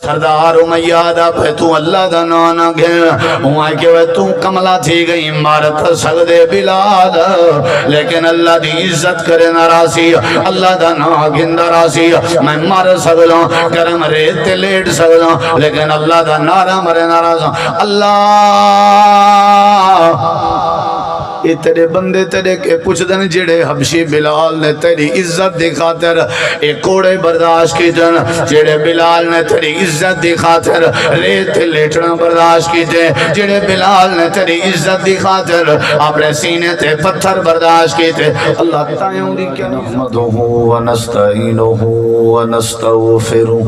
سردار امیہ دا پہ تو اللہ دا نانا گھر ہوا کہ وہ تو کملہ تھی گئی مارت سگدے بلال لیکن اللہ دی عزت کرے ناراسی اللہ دا نا گندہ راسی میں مار سگلوں کرم ریت لیٹ سگلوں لیکن اللہ دا نارا مرے ناراسوں اللہ یہ تیرے بندے تیرے کے پوچھ دن جڑے حبشی بلال نے تیری عزت دی خاطر ایک کوڑے برداشت کی جن جڑے بلال نے تیری عزت دی خاطر ریت لیٹنا برداشت کی جن جڑے بلال نے تیری عزت دی خاطر اپنے سینے تے پتھر برداشت کی تے اللہ تائیوں دی کیا نحمدہو ونستعینہو ونستغفرو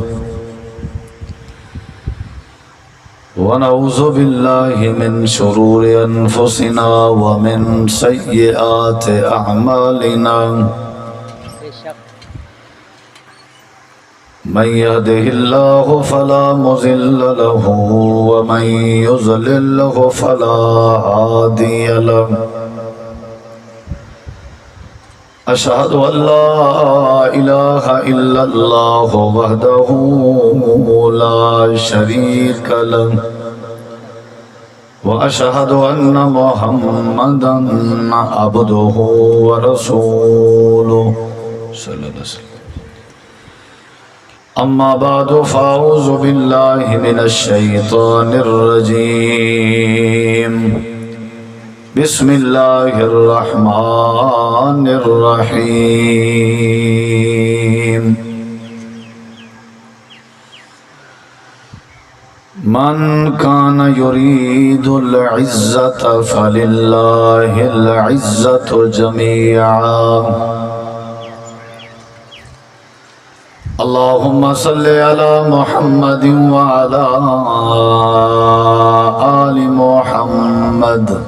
ونعوذ بالله من شرور أنفسنا ومن سيئات أعمالنا من يهده الله فلا مضل له ومن يضلل فلا هادي له أشهد أن لا إله إلا الله وحده لا شريك له وأشهد أن محمدا عبده ورسوله صلى الله عليه وسلم أما بعد فأعوذ بالله من الشيطان الرجيم بسم الله الرحمن الرحيم من كان يريد العزة فلله العزة جميعا اللهم صل على محمد وعلى آل محمد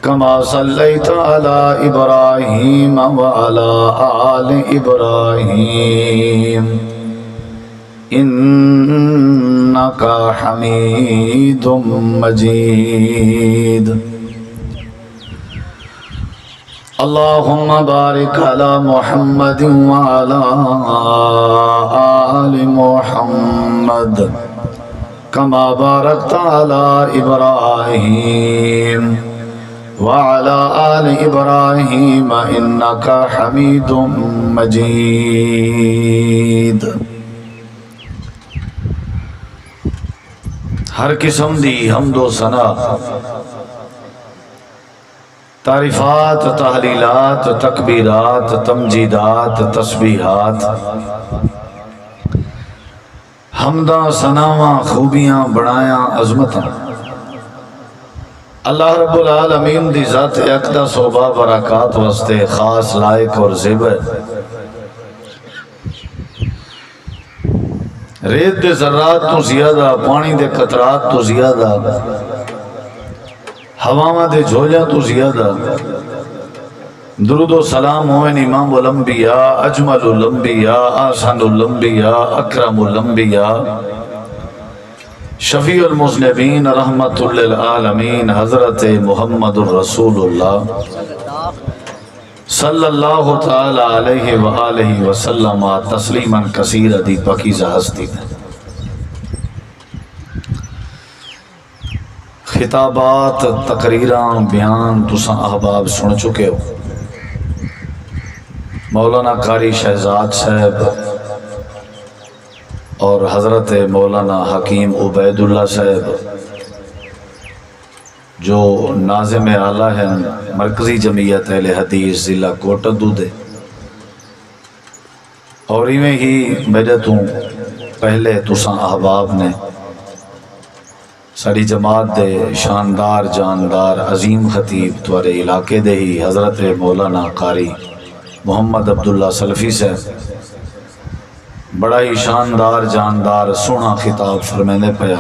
كما صليت على إبراهيم وعلى آل إبراهيم إنك حميد مجيد اللهم بارك على محمد وعلى آل محمد كما باركت على إبراهيم وعلى آل إبراهيم إنك حميد مجيد ہر قسم دی حمد و ثنا تعریفات تحلیلات تکبیرات تمجیدات تسبیحات حمداں ثناواں خوبیاں بڑایاں عظمتاں اللہ رب العالمین دی ذات اقدس و برکات واسطے خاص لائق اور زیبر ریت دے ذرات تو زیادہ پانی دے قطرات تو زیادہ ہواواں دے جھولیاں تو زیادہ درود و سلام ہوئے امام الانبیاء اجمل الانبیاء احسن الانبیاء اکرم الانبیاء شفیع المذنبین رحمت للعالمین حضرت محمد الرسول اللہ صلی اللہ تعالی علیہ وآلہ وسلم تسلیما کثیرا دی پاکیزہ ہستی میں خطابات تقریراں بیان تساں احباب سن چکے ہو مولانا قاری شہزاد صاحب اور حضرت مولانا حکیم عبید اللہ صاحب جو ناظم اعلیٰ ہیں مرکزی جمعیت اہل حدیث ضلع کوٹدو دے اور ایویں ہی میرے تو پہلے تساں احباب نے ساری جماعت دے شاندار جاندار عظیم خطیب توارے علاقے دے ہی حضرت مولانا قاری محمد عبداللہ سلفی سے بڑا ہی شاندار جاندار سونا خطاب فرمینے پیا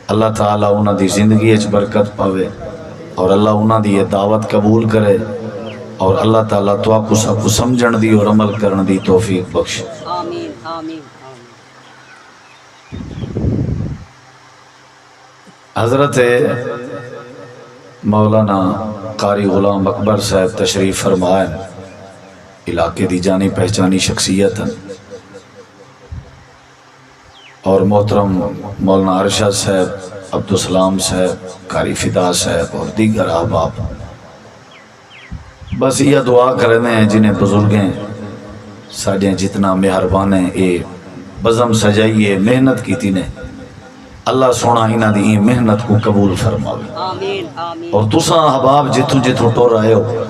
اللہ تعالیٰ انہاں دی زندگی اچ برکت پاوے اور اللہ انہاں دی یہ دعوت قبول کرے اور اللہ تعالیٰ تو آپ کو سمجھن دی اور عمل کرن دی توفیق بخش آمین آمین حضرت مولانا قاری غلام اکبر صاحب تشریف فرمائے علاقے دی جانی پہچانی شخصیت ہیں اور محترم مولانا ارشد صاحب، عبدالسلام صاحب، قاری فدا صاحب اور دیگر احباب، بس یہ دعا کرنے ہیں جنہیں بزرگیں ساڑھیں جتنا مہربان ہیں، اے بزم سجائیے محنت کی نے، اللہ سونا انہاں دی محنت کو قبول فرماوے، آمین آمین۔ اور تساں احباب جتوں جتوں ٹور آئے ہو،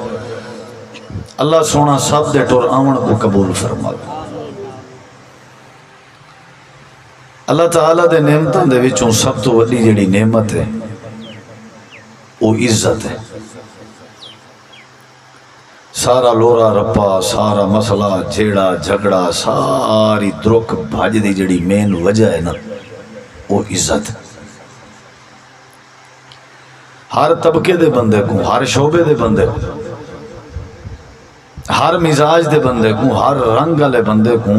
اللہ سونا سب دے ٹور آمن کو قبول فرماوے۔ اللہ تعالیٰ دے نعمتوں دے وچوں سب تو وڈی جڑی نعمت ہے وہ عزت ہے۔ سارا لورا رپا، سارا مسئلہ جھیڑا جھگڑا، ساری درک بھاج دی جڑی مین وجہ ہے نا وہ عزت۔ ہر طبقے دے بندے کو، ہر شعبے دے بندے کو، ہر مزاج دے بندے کو، ہر رنگ والے بندے کو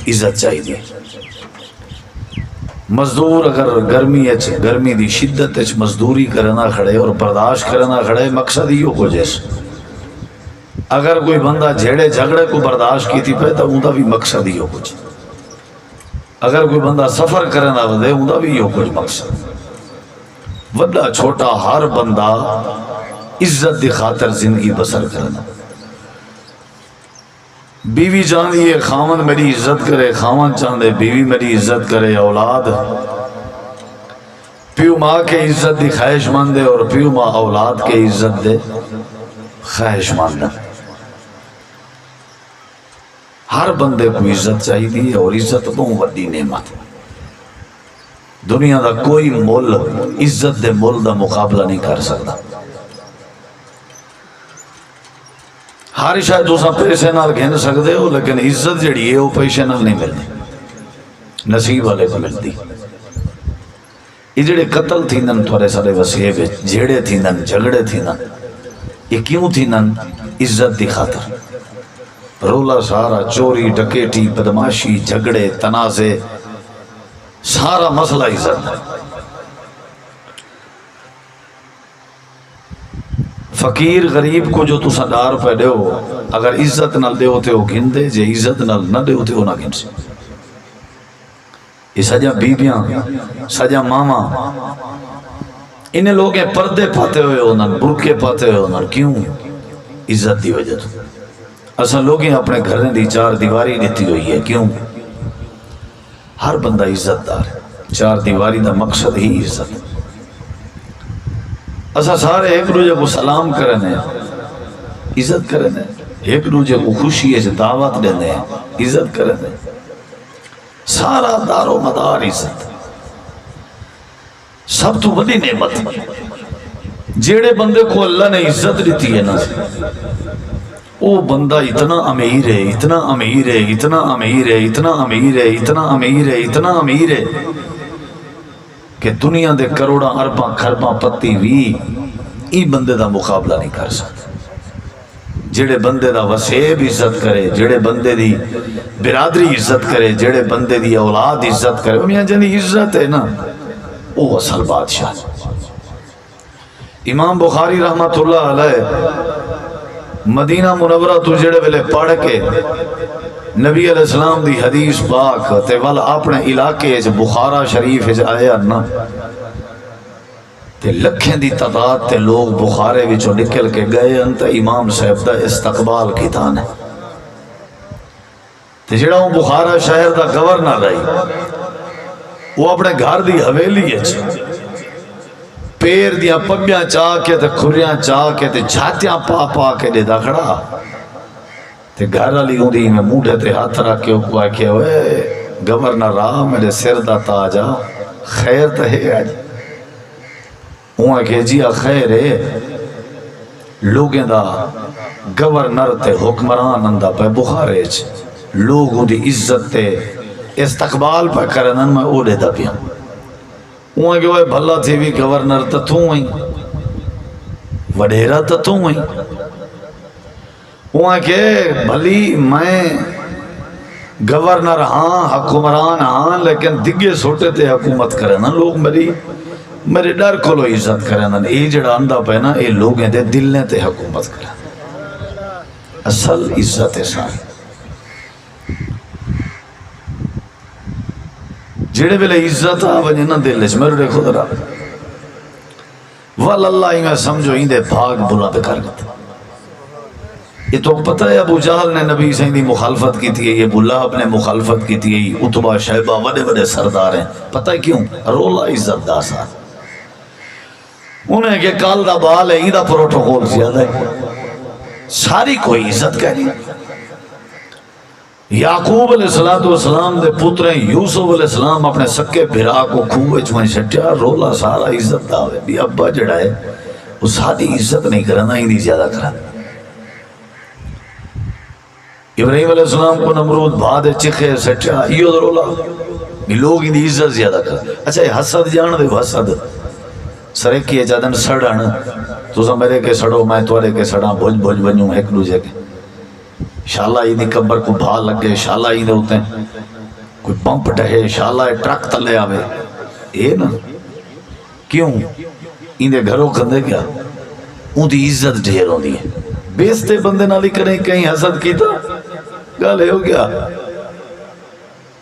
عزت چاہیے۔ مزدور اگر گرمی دی شدت مزدوری کرنا کھڑے اور برداشت کرنا کھڑے، مقصد ہی ہو جیسے اگر کوئی بندہ جھیڑے جھگڑے کو برداشت کی تھی پہ تو اوندا بھی مقصد ہی ہو کچھ، اگر کوئی بندہ سفر کرنا ودے اوندا بھی ہو کچھ مقصد، وڈا چھوٹا ہر بندہ عزت دی خاطر زندگی بسر کرنا۔ بیوی چاہتی ہے خامن میری عزت کرے، خامن چاہتے بیوی میری عزت کرے، اولاد پیو ماں کے عزت دی خواہش مند ہے اور پیو ماں اولاد کے عزت دے خواہش مند ہے۔ ہر بندے کو عزت چاہیے اور عزت بہت بڑی نعمت، دنیا دا کوئی مول عزت دے مول دا مقابلہ نہیں کر سکتا۔ ہر شاید تساں پیسے نال گھن سکتے ہو لیکن عزت جڑی ہے وہ پیسے نال نہیں ملتی، نصیب والے کو ملتی۔ یہ جڑے قتل تھیندن تھوڑے سارے وسیع وچ، جھیڑے تھیندن، جھگڑے تھیندن، یہ کیوں تھیندن؟ عزت دی خاطر۔ رولا سارا چوری ڈکیٹی بدماشی جھگڑے تنازع سارا مسئلہ عزت ہے۔ فقیر غریب کو جو تسا ڈار پہ دیو، اگر عزت نہ دیو تے وہ گھن دے، جے عزت نہ دیو تے وہ نہ گھن سے۔ یہ سجا بیبیاں، سجا ماما، انہیں لوگیں پردے پاتے ہوئے ہونا، برکے پاتے ہوئے ہونا، کیوں؟ عزت دی وجہ تو۔ اصل لوگیں اپنے گھریں دی چار دیواری دیتی ہوئی ہے، کیوں؟ ہر بندہ عزت دار ہے، چار دیواری دا مقصد ہی عزت ہے۔ اصل سارے ایک دوسرے کو سلام کرنے، عزت کرنے، ایک دوسرے کو خوشی ہے دعوت دینے، عزت کرنے، سارا دار و مدار عزت۔ سب تو بڑی نعمت جیڑے بندے کو اللہ نے عزت دیتی ہے نا، وہ بندہ اتنا امیر ہے، اتنا امیر ہے، اتنا امیر ہے، اتنا امیر ہے، اتنا امیر ہے، اتنا امیر ہے کہ دنیا دے کروڑاں ارباں خرباں پتی بھی ای بندے دا مقابلہ نہیں کر سکتا۔ جڑے بندے دا وسیب عزت کرے، جڑے بندے دی برادری عزت کرے، جڑے بندے دی اولاد عزت کرے، میاں جنی عزت ہے نا وہ اصل بادشاہ۔ امام بخاری رحمت اللہ علیہ مدینہ منورہ تو جڑے ویلے پڑھ کے نبی علیہ السلام دی حدیث پاک تے وال اپنے علاقے جو بخارا شریف جو آیا نا تے لکھیں دی تعداد تے لوگ بخارے وچوں نکل کے گئے انت امام صاحب دا استقبال کی تانے تے جڑا وہ بخارا شہر دا گورنر رہی وہ اپنے گھر دی حویلی ہے پیر دیا پگیاں چاہ کے تے کھریاں چاہ کے تے چھاتیاں پا پا کے دے دا کھڑا تے گھر والی ہوندی میں موڈے تے ہاتھ رکھ کے کو آکھے اوے گورنر راہ میرے سر دا تاج آ خیر تے ہے آج وہ آکھے جی خیر ہے لوگیں دا گورنر تے حکمران اندا پہ بخارے چ لوگوں دی عزت تے استقبال پہ کرنن میں اوڑے دا پیا وہاں کہ وہ بھلا تھی بھی گورنر تا تو ہوئی وڈیرہ تا تو ہوئی وہاں کہ بھلی میں گورنر ہاں حکمران ہاں لیکن دگے سوٹے تے حکومت کرنا لوگ میرے ڈر کو لو عزت کرنا یہ جڑا اندہ پہنا یہ لوگیں دے دل نے تے حکومت کرنا اصل عزت ہے ساری جڑے ویلے عزت آ وجے نہ دل وچ میرے دیکھو ذرا ول اللہ ہی میں سمجھو ایندے بھاگ بلند کر دیتے. یہ تو پتہ ہے ابو جہل نے نبی سے دی مخالفت کی تھی، یہ ابو لہب نے مخالفت کی تھی، عتبہ شیبہ بڑے بڑے سردار ہیں. پتہ ہے کیوں؟ رولا عزت دا سا انہیں کہ کال دا بال ہے ایدہ پروٹوکول زیادہ ہے ساری کوئی عزت کہہ رہی. یعقوب علیہ السلام دے پتریں یوسف علیہ السلام اپنے سکے بھرا کو کھوے چوئیں چھٹیا رولا سارا عزت داوے بھی ابا جڑا ہے وہ ساری عزت نہیں کرنا ہی نہیں زیادہ کرنا. ابراہیم علیہ السلام کو نمرود بھادے چکھے سٹیا یہ رولا بھی لوگ ان دی عزت زیادہ کر. اچھا یہ حسد جان دے حسد سرے کیے جادن سڑن تو سا میرے کے سڑو میں توارے کے سڑا بھوج بھوج بنیوں ایک دوجہ کے شاءاللہ یہ دی قبر کو بھا لگے شاءاللہ یہ دے ہوتے ہیں کوئی پمپ ڈہے شاءاللہ یہ ٹرک تلے آوے اے نا کیوں ان دے گھروں کندے کیا ان دی عزت ڈھیر ہوں دی ہے. بیستے بندے نالی کریں کہیں حسد کیتا گالے ہو گیا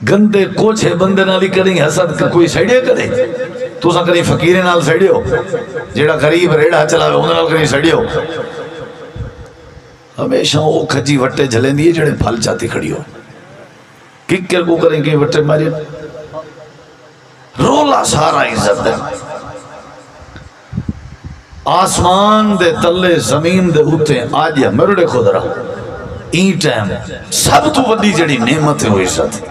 گندے کوچھے بندے نالی کریں حسد کوئی سیڑے کرے تو سا کریں فقیرے نال سیڑے ہو جیڑا غریب ریڑا چلا ہوئے انہوں نال کریں سیڑے ہو. ہمیشہ وہ کھجی وٹے جھلیں دیئے جڑے پھل چاہتی کھڑی ہو ککر کو کریں کہ وٹے مارے رولا سارا عزت ہے. آسمان دے تلے زمین دے ہوتے ہیں آج یا میرے دیکھو ذرا این ٹائم سب تو وڈی جڑی نعمت ہے وہ عزت.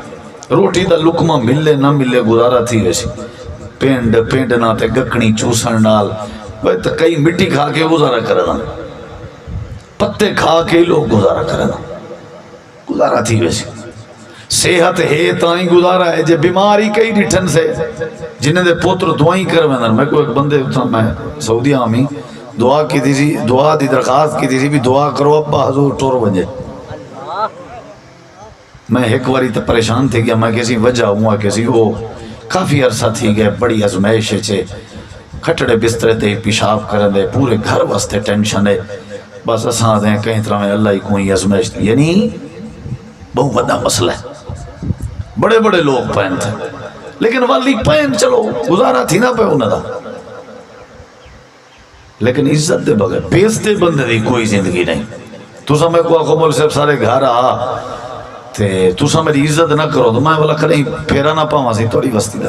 روٹی دا لقمہ ملے نہ ملے گزارا تھی ویسی پینڈ نہ تے گکھنی چوسن نال تو کئی مٹی کھا کے گزارا کرنا پتے کھا کے لوگ گزارا کرنا گزارا تھی ویسی. صحت ہے تائیں گزارا ہے جے بیماری کئی ڈٹھن سے جنہیں دے پوتر دعائیں کر میں کو ایک بندے میں سعودیہ آمی دعا کی تھی سی دعا دی درخواست کی تھی سی بھی دعا کرو ابا حضور ٹور بنجے. میں ایک واری تو پریشان تھی کہ میں کسی وجہ ہوا کسی وہ کافی عرصہ تھی گئے بڑی ازمائش ہے کھٹڑے بسترے تے پیشاب کرن دے پورے گھر واسطے ٹینشن ہے بس اساں دیں کہیں طرح میں اللہ ہی کوئی ازمائش تھی یعنی بہت بڑا مسئلہ ہے. بڑے بڑے لوگ پہن تھے لیکن والی پہن چلو گزارا تھی نہ پہ انہوں دا لیکن عزت دے بغیر بیستے بندے دی کوئی زندگی نہیں. تو سا میں کو آخو مول صاحب سارے گھر آ تو سا میری عزت نہ کرو تو میں والا کریں پھیرا نہ پاؤں سی توڑی وستی دا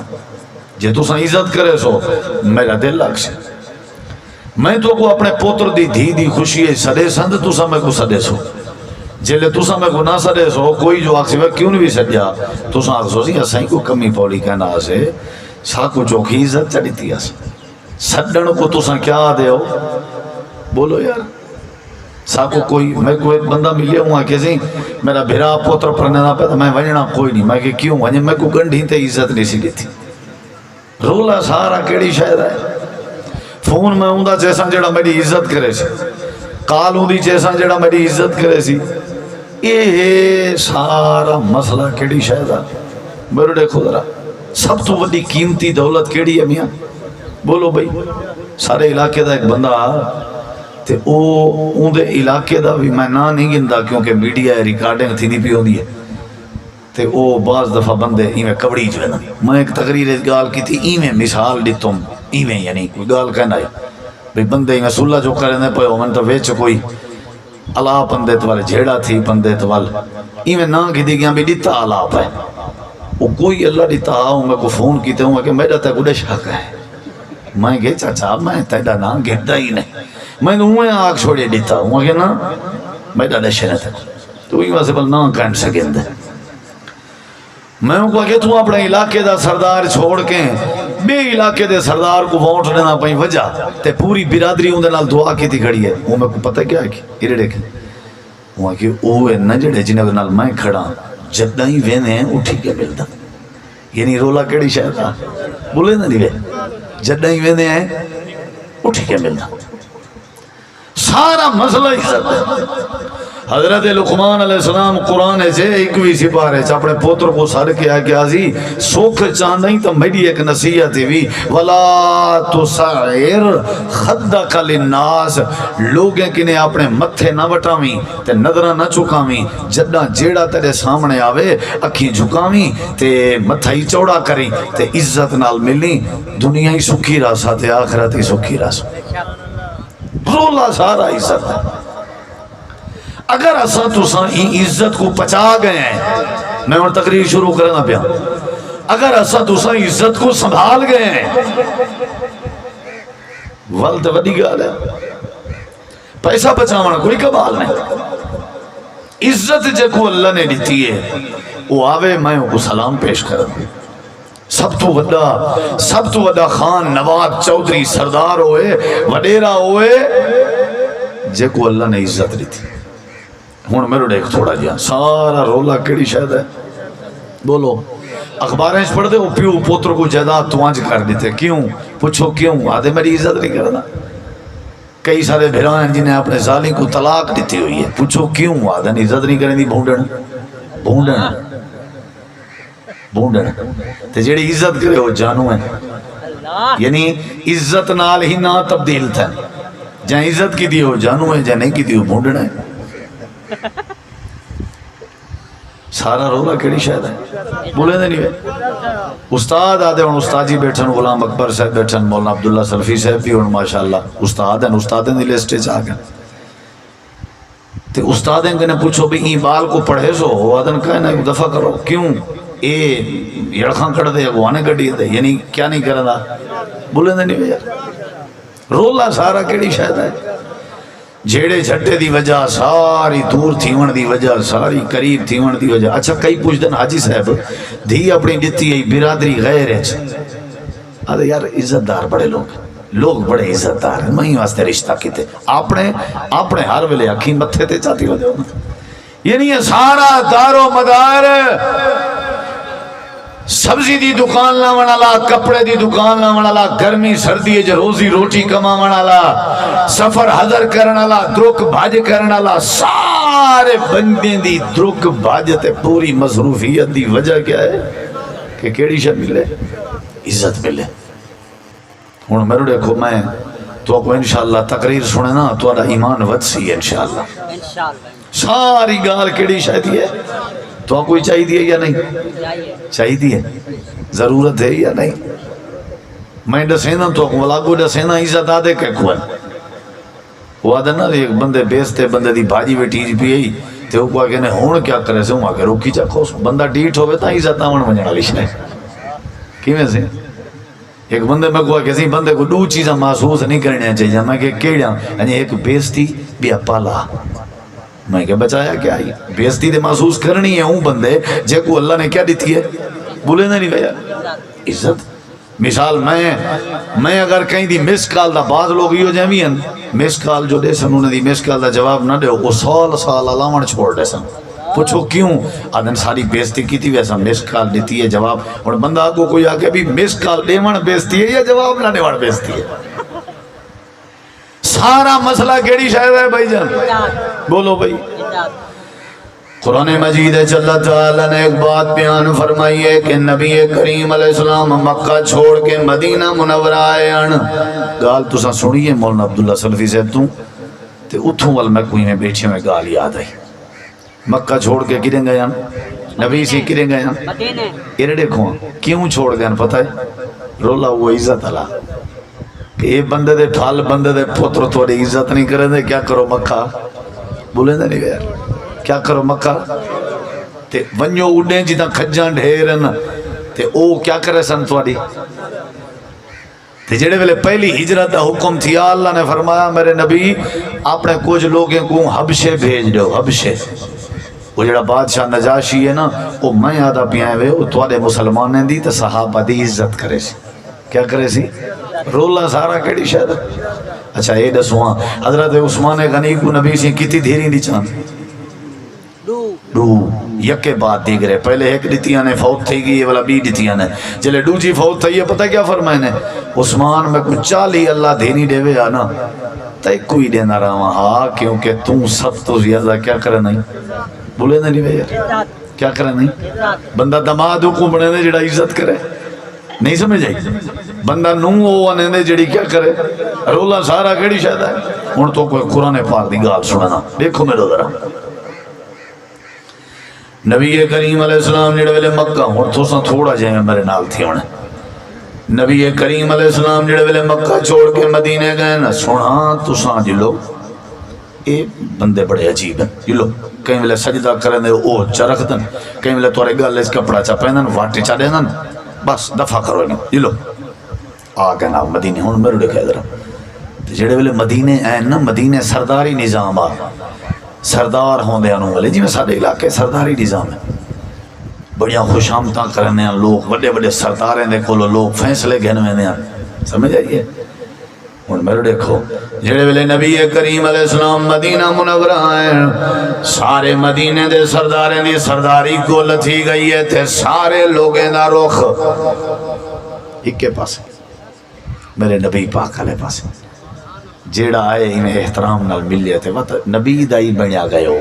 جے تو سا عزت کرے سو میرا دل لگ سے میں تو کو اپنے پوتر دی دھی دی خوشی سدے سند تو سا میں کو سدے سو جلے تو سا میں کو نہ سدے سو کوئی جو آکسی میں کیوں نہیں بھی سجا تو سا آکسو سی اسائیں کو کمی پولی کہنا سے سا کو چوکی عزت چڑی تھی سڈن کو تو سا کیا دے ہو بولو یار سا کو کوئی میں کو ایک بندہ ملے ہوں آکے سی میرا بھیرا پوتر پرنے نہ پہ میں وجنا کوئی نہیں میں کہ کیوں وجنے میں کو گنڈ ہی تے عزت نہیں سی لیتی رولا سارا کیڑی شاید ہے فون میں ہوں دا جیسا جڑا میری عزت کرے سی کال ہوں دی جیسا جڑا میری عزت کرے سی یہ سارا مسئلہ کیڑی شاید ہے میرے دیکھو ذرا سب تو وڈی قیمتی دولت کیڑی ہے میاں بولو بھئی سارے علاقے دا ایک بندہ تے او دے علاقے دا بھی میں نہ نہیں گندا کیونکہ میڈیا ریکارڈنگ تھی نہیں پی ہوندی ہے تے او بعض دفعہ بندے ایویں کبڑی جو ہے نا میں ایک تقریر گال کی تھی ایویں مثال دیتوں ایویں یعنی کوئی گال کہنا ہے بھی بندے ایویں سلح جو کرنے پہ ہو من تو ویچ کوئی اللہ بندے توال جھیڑا تھی بندے توال ایویں نہ کی دی گیا بھی دیتا اللہ پہ وہ کوئی اللہ دیتا ہوں میں کو فون کیتے ہوں کہ میرا تے گڑے شاک ہے میں کہ چاچا میں تیڑا نہ گھڑتا ہی نہیں میں تو ہوئے آگ چھوڑے دیتا ہوں کہ نا میرا دشے نہ تھا تو ہی واسے بل نہ کہن سکیں دے میں ہوں کہا کہ تو اپنے علاقے دا سردار چھوڑ کے بے علاقے دے سردار کو ووٹ لینا پہیں وجہ تے پوری برادری ہوں دے نال دعا کی تھی کھڑی ہے وہ میں کو پتہ کیا ہے کہ یہ دیکھیں وہ کہ اوہ نہ جڑے جنہیں نال میں کھڑا جدہ ہی وینے ہیں اٹھی کے ملتا یعنی رولا کیڑی شاید تھا بولے نہ دیوے جدہ ہی وینے ہیں اٹھی کے ملتا سارا مسئلہ عزت ہے حضرت لقمان علیہ السلام قرآن سے 21 سپارے اپنے پوتر کو سر کیا کیا سی سوکھ چاندیں تو میری ایک نصیحت بھی ولا تسعر خدک للناس لوگیں کنے اپنے متھے نہ وٹاویں تے نظرہ نہ چکاویں جدہ جیڑا تیرے سامنے آوے اکھیں جھکاویں تے متھا ہی چوڑا کریں تے عزت نال ملیں دنیا ہی سکھی راسا تے آخرت ہی سکھی راسا رولا سارا عزت ہے اگر اساں تساں عزت کو پچا گئے ہیں میں اور تقریر شروع کرنا پیا اگر اساں تساں عزت کو سنبھال گئے ہیں والد وڈی گال ہے پیسہ بچاونا کوئی کمال نہیں عزت جے کو اللہ نے دیتی ہے وہ آوے میں کو سلام پیش کروں سب تو وڈا خان نواب چودھری سردار ہوئے وڈیرا ہوئے جے کو اللہ نے عزت دیتی ہون میرے دیکھ تھوڑا جیا سارا رولا کیڑی شاید ہے بولو اخباریں پڑھ دے وہ پیو پوتر کو جائیداد توانج کر دیتے کیوں پوچھو کیوں آدھے میری عزت نہیں کرنا کئی سارے بھرائیں جنہیں اپنے ظالی کو طلاق دیتی ہوئی ہے پوچھو کیوں آدھے عزت نہیں کریں دی بھونڈن تے جیڑی عزت کرے ہو جانو ہے یعنی عزت نال ہی نہ تبدیل تھا جہاں عزت کی دی ہو جانو ہے جہاں نہیں کی دی ہو بھونڈن ہے سارا رولا کیڑی شاید ہے بولے دے نہیں ہے استاد آدھے ان استاد جی بیٹھن غلام اکبر صاحب بیٹھن مولانا عبداللہ سلفی صاحب بھی ان ماشاءاللہ استاد ہیں استادیں دی لسٹے چاہ گئے تے استادیں کہنے پوچھو بھی این بال کو پڑھے سو آدھن کہنا ایک دفعہ کرو کیوں اے یڑخاں کڑ دے اگوانے کڑی دے یعنی کیا نہیں کرنا بولے دے نہیں ہے رولا سارا کیڑی شاید ہے جھیڑے جھٹے دی وجہ ساری دور تھیون دی وجہ ساری قریب تھیون دی وجہ اچھا کئی پوچھ دن حاجی صاحب دھی اپنی دیتی ہے برادری غیر ہے آدھے یار عزت دار بڑے لوگ بڑے عزت دار ہیں میں ہی واسطے رشتہ کیتے اپنے ہر ویلے اکھی متھے تے چاہتی ہو دے یعنی یہ سارا دار و مدار سبزی دی دکان لاون والا کپڑے دی دکان لاون والا گرمی سردی جو روزی روٹی کماون والا سفر حضر کرن والا درک بھاج کرن والا سارے بندے دی درک بھاج تے پوری مصروفیت دی وجہ کیا ہے کہ کیڑی شے ملے عزت ملے ہن میرے دیکھو میں تو کو انشاءاللہ تقریر سنے نا تہاڈا ایمان ود سی انشاءاللہ ساری گال کیڑی شے دی ہے تو کوئی چاہیے دیئے یا نہیں چاہیے ضرورت ہے یا نہیں میں ڈسینا تو ملاقو ڈسینا عزت آدھے کہ کوئی وہ آدھے نا ایک بندے بیستے بندے دی بھاجی بیٹیج بھی آئی تے وہ کوئی کہنے ہون کیا کرے سے ہوں آگے روکی چاکو بندہ ڈیٹ ہوئے تا عزت آمن بنجھنا لیش ہے کیویں سے ایک بندے میں کوئی کسی بندے کو دو چیزیں محسوس نہیں کرنے چاہیے میں کہ کیڑیاں یعنی ایک بیستی بھی اپالا میں کہ بچایا کیا ہی بیزتی دے محسوس کرنی ہے ہوں بندے جے کو اللہ نے کیا دیتی ہے بولے نہیں گیا عزت مثال میں اگر کہیں دی مس کال دا بعض لوگ ہی ہو جائیں بھی ہیں مس کال جو دے سن انہوں نے دی مس کال دا جواب نہ دے وہ سال علاوان چھوڑ دے سن پوچھو کیوں آدھن ساری بیزتی کی تھی ویسا مس کال دیتی ہے جواب اور بندہ آگو کوئی آگے بھی مس کال دیوان بیزتی ہے یا جواب نہ دیوان بیزتی ہے سارا مسئلہ کیڑی شاید ہے بھائی جان بولو بھائی قرآن مجید ہے اللہ تعالیٰ نے ایک بات بیان فرمائی ہے کہ نبی کریم علیہ السلام مکہ چھوڑ کے مدینہ منورہ آئے ان گال تو ساں سنیے مولانا عبداللہ سلفی صاحب توں تے اتھوں وال میں کوئی میں بیٹھے میں گال یاد آئی مکہ چھوڑ کے کریں گئے نبی سے کریں گئے یہ دیکھو کیوں چھوڑ گئے پتہ ہے رولا وہ عزت اللہ کہ یہ بندے دے پھال بندے دے پتر تھوڑی عزت نہیں کریں دے کیا کرو مکہ بولیں دے نہیں گیا کیا کرو مکہ تے ونیو اڈیں جیتا کھجان ڈھیرن تے او کیا کرے سن تھوڑی تے جڑے ویلے پہلی ہجرت دا حکم تھی اللہ نے فرمایا میرے نبی اپنے کچھ لوگیں کو حبشے بھیج دو حبشے وہ جڑا بادشاہ نجاشی ہے نا وہ میں آدھا پیائے ہوئے وہ تھوڑے مسلمانیں دی تے صحابہ دی عزت کرے سی کیا کرے سی رولا سارا کیڑی شاید اچھا یہ دسواں حضرت عثمان غنی کو نبی سے کتی دھیری دی چاند دو یکے بات دیکھ رہے پہلے ایک دیتیاں نے فوت تھی گئی یہ والا بی دیتیاں نے جلے دو جی فوت تھی یہ پتہ کیا فرمائے نے عثمان میں کچھ 40 اللہ دھینی دے وے آنا تے کوئی دینا رہا ہاں کیونکہ تم سب تو زیادہ کیا کرے نہیں بولے نہیں بھائی کیا کرے نہیں بندہ دماد کو بنے دے جڑا عزت کرے نہیں سمجھ آئی بندہ نوں وہ آنے دے جڑی کیا کرے رولا سارا کیڑی شاید ہے ہن تو کوئی قرآن پاک دی گال سننا دیکھو میرے ذرا نبی کریم علیہ السلام جڑے ویلے مکہ ہن تساں تھوڑا جے میرے نال تھی ہونے نبی کریم علیہ السلام جڑے ویلے مکہ چھوڑ کے مدینے گئے نا سونا تساں جلو اے بندے بڑے عجیب ہیں جلو کہیں ویلے سجدہ کرن دے او چرخ دن کہیں ویلے تورے گل اس کپڑا چا پہنن واٹی چا دین بس دفع کرو انہوں جلو آ کے نا مدینے ہن میرے دیکھے ذرا جڑے ویلے مدینے این نا مدینے سرداری نظام آ سردار ہوندے انہوں والے جی میں سارے علاقے سرداری نظام ہے بڑیاں خوش آمداں کرنے ہیں لوگ بڑے بڑے سرداریں دے کولو لوگ فیصلے گھنوے ہیں سمجھ آئیے ہن میرے دیکھو جڑے ویلے نبی کریم علیہ السلام مدینہ منورہ ہیں سارے مدینے دے سرداریں دی سرداری کو لتھی گئی ہے تے سارے لوگیں دا رخ ایک کے پاس میرے نبی پاک علیہ پاس جیڑا آئے انہیں احترام نال مل لیتے وقت نبی دائی بنیا گئے ہو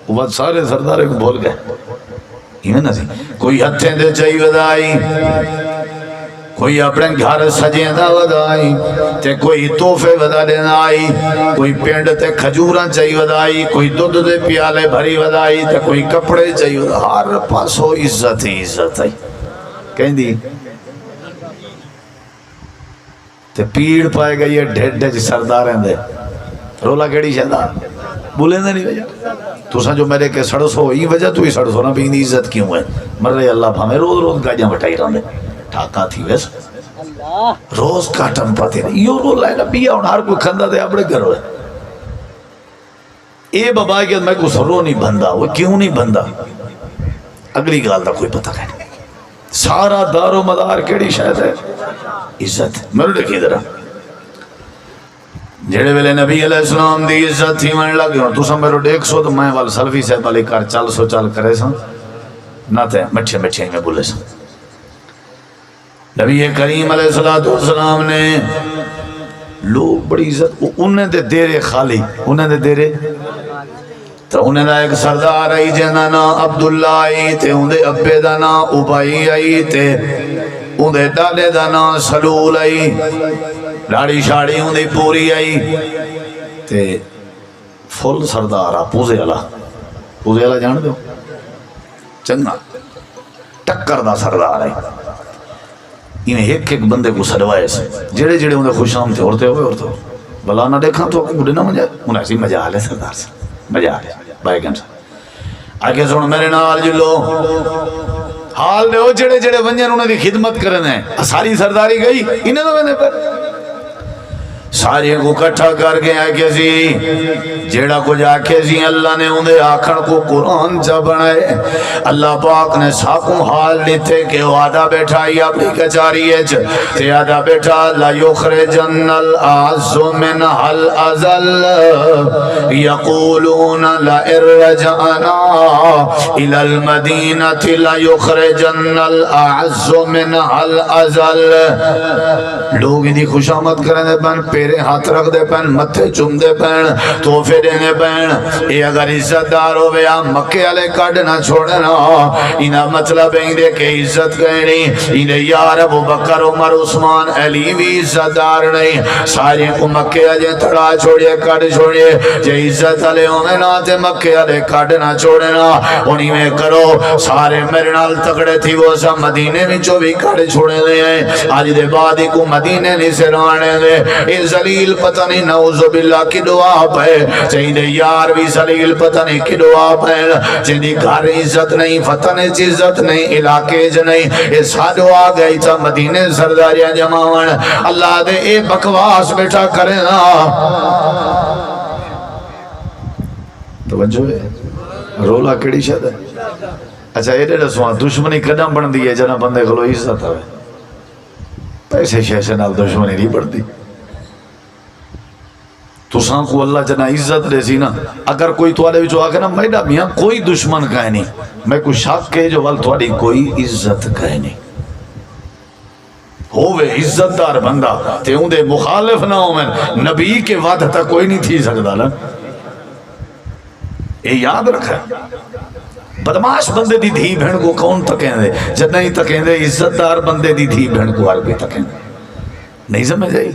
وہ سارے سردارے کو بول گئے ایمیں نہ سی کوئی ہتھیں دے چاہی ودائی کوئی اپنے گھر سجیں دا ودائی تے کوئی توفے ودا دینا آئی کوئی پینڈ تے کھجوراں چاہی ودائی کوئی دودھ دے پیالے بھری ودائی تے کوئی کپڑے چاہی ودائی ہر پاسو عزت ہی عزت ہے کہیں دی تے پیڑ پائے گئی ہے ڈھڈ جی سردار ہیں دے رولا کیڑی شہدہ بولے نہیں بھیا تو سا جو میرے کے سڑس ہو یہ وجہ تو ہی سڑس ہو نا بھی اندھی عزت کیوں ہے مر رہے اللہ بھامے روز روز گاجاں بٹائی رہا دے ٹھاکا تھی ویس روز کاٹن پاتے ہیں یہ رولا ہے نا بیا ان ہر کوئی کھندہ دے اپنے گھر ہوئے اے بابا کہ میں کو سرو نہیں بندہ وہ کیوں نہیں بندہ اگلی گال دا کوئی پتہ نہیں سارا دار و مدار کیڑی شاید ہے عزت میرے دیکھیں ذرا جڑے ویلے نبی علیہ السلام دی عزت تھی من لگی ہوں تو سا میرے دیکھ سو تو میں وال سلفی سے پالی کار چل سو چل کرے سا نہ تے مچھے مچھے میں بولے سا نبی کریم علیہ السلام نے لوگ بڑی عزت انہیں دے دیرے خالی انہیں دے دیرے تو انہیں دا ایک سردار آئی جنہ نا عبداللہ آئی تے انہیں ابے دا نا عبائی آئی تے انہیں ڈالے دا نا سلول آئی لاڑی شاڑی انہیں پوری آئی تے فل سردارہ پوزے اللہ جان دو چنگا ٹکر دا سردار آئی انہیں ایک ایک بندے کو سڑوائے سے جڑے جڑے انہیں خوش آم تھے ہوتے ہوئے بلا نہ دیکھا تو بڑے نہ مجھے انہیں ایسی مجال ہے سردار سے مجال ہے بائی گن سے آگے سن میرے نال جلو حال دے ہو جڑے جڑے ونجن انہیں دی خدمت کرنے ساری سرداری گئی انہیں تو میں پر سارے کو کٹھا کر کے آکے سی جیڑا کو جا کے سی اللہ نے انہیں آکھن کو قرآن جا بنائے اللہ پاک نے ساکوں حال لیتے کہ وہ آدھا بیٹھا ہی اپنی کچاری ہے تے آدھا بیٹھا لا یخرجن العز من الازل یقولون لئن رجعنا الى المدینة لا یخرجن العز من الازل لوگ دی خوش آمد کرنے بن پیرے ہاتھ رکھ دے پہن متھے چم دے پہن توفے دینے پہن اے اگر عزت دار ہو بیا مکے علی کڈ نہ چھوڑنا انہا مطلب ہے دے کہ عزت کہنی انہیں یار ابو بکر عمر عثمان علی بھی عزت دار نہیں سارے کو مکے علی تڑا چھوڑیے کڈ چھوڑیے جے عزت علی ہونے نہ تے مکے علی کڈ نہ چھوڑنا انہی میں کرو سارے میرے نال تکڑے تھی وہ سب مدینے میں جو بھی کڈ چھوڑے دے ہیں آج دے بعد کو مدینے نہیں سے رانے دے اے زلیل پتہ نہیں نعوذ باللہ کی دعا پہ چاہیے یار بھی زلیل پتہ نہیں کی دعا پہ جنہی گھر عزت نہیں فتن عزت نہیں علاقے ج نہیں اے سادو آ گئی تھا مدینے سرداریاں جماون اللہ دے اے بکواس بیٹھا کرے نا توجہ ہے رولا کڑی شد ہے اچھا یہ رسوان دشمنی قدم بن دی ہے جنا بندے کھلو عزت ہے پیسے شیشے نال دشمنی نہیں بڑھتی تو ساں کو اللہ جنا عزت دے سی نا اگر کوئی توالے وچو آکے نا میڈا میاں کوئی دشمن کہے نہیں میں کوئی شاک کہے جو وال تواری کوئی عزت کہے نہیں ہووے عزت دار بندہ تے اون دے مخالف نہ ہوویں نبی کے وعدہ تک کوئی نہیں تھی سکدا نا یہ یاد رکھا بدماش بندے دی دھی بہن کو کون تکیں دے جد نہیں تکیں دے عزت دار بندے دی دھی بہن کو ہر کوئی تکیں دے نہیں سمجھ آئی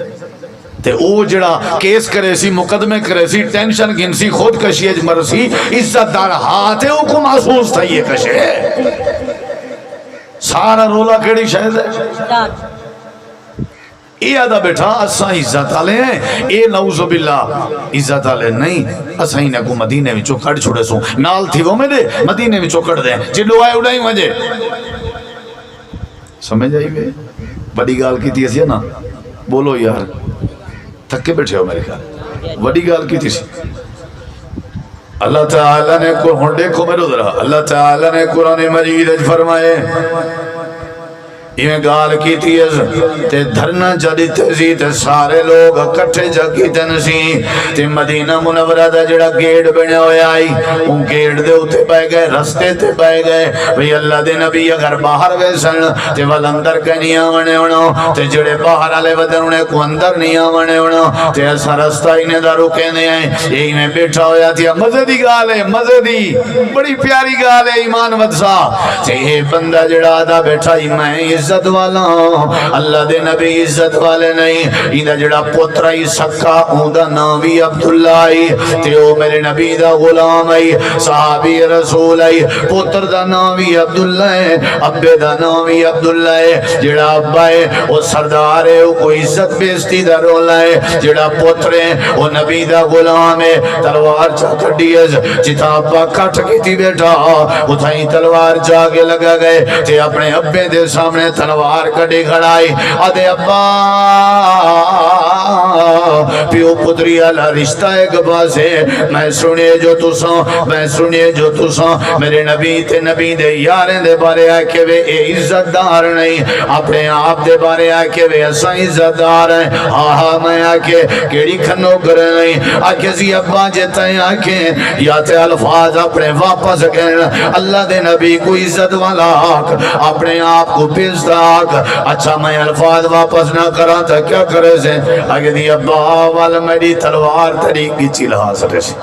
تے او جڑا کیس کرے سی مقدمے کرے سی ٹینشن گن سی خود کشی اج مرسی عزت دار ہاتھ ہے او کو محسوس تھا یہ کشے سارا رولا کیڑی شاید ہے اے آدھا بیٹھا اساں عزت آلے ہیں اے نعوذ باللہ عزت آلے نہیں اساں ہی نے کو مدینے میں چوکڑ چھوڑے سوں نال تھی وہ میں دے مدینے میں چوکڑ دیں جلو آئے اڑائی مجھے سمجھ آئی بے بڑی گال کی تھی اسی نا بولو یار تھکے بیٹھے ہو میرے خیال بڑی گال کی تھی سی اللہ تعالیٰ نے قرآن دیکھو میرے ذرا اللہ تعالیٰ نے قرآن مجید فرمائے یہ گال کی تیز تے دھرنا جڑی تیزی تے سارے لوگ کٹھے جگی تنسی تے مدینہ منورہ دا جڑا گیڑ بنے ہوئے آئی ان گیڑ دے ہوتے پائے گئے رستے تے پائے گئے بھئی اللہ دے نبی اگر باہر ویسن تے وال اندر کے نہیں آونے ہونا تے جڑے باہر آلے ودن انہیں کو اندر نہیں آونے ہونا تے ایسا رستہ انہیں دا رکے نہیں آئے یہی میں بیٹھا ہویا تھی مزے دی گال ہے مزے دی بڑی پیاری گال ہے ایمان ودسا تے یہ بندہ جڑا دا بیٹھا ہی میں عزت والا اللہ دے نبی عزت والے نہیں ایدہ جڑا پترائی سکا اوندا نامی عبداللہ آئی تے او میرے نبی دا غلام آئی صحابی رسول آئی پتر دا نامی عبداللہ ہے ابے دا نامی عبداللہ ہے جڑا ابا ہے او سردار ہے او کو عزت بیستی دا رولا ہے جڑا پتر ہے او نبی دا غلام ہے تلوار چا کڈیز جتا ابا کٹ کی تھی بیٹھا اتھائی تلوار جاگے لگا گئے تے اپنے ابے دے سامنے تلوار کڑی کھڑائی آدھے ابا پیو پتری اللہ رشتہ ایک بازے میں سنے جو تساں میرے نبی تے نبی دے یاریں دے بارے آئے کہ وہ اے عزت دار نہیں اپنے آپ دے بارے آئے کہ وہ ایسا عزت دار ہیں ہاں میں آکے کیڑی کھنو کرے نہیں آکے سی ابا جیتا ہیں آکے یا تے الفاظ اپنے واپس گئے اللہ دے نبی کو عزت والا اپنے آپ کو پیستا اچھا میں الفاظ واپس نہ کرا تھا کیا کرے سے آگے دی ابا والا میری تلوار طریقی چلہا سکے سے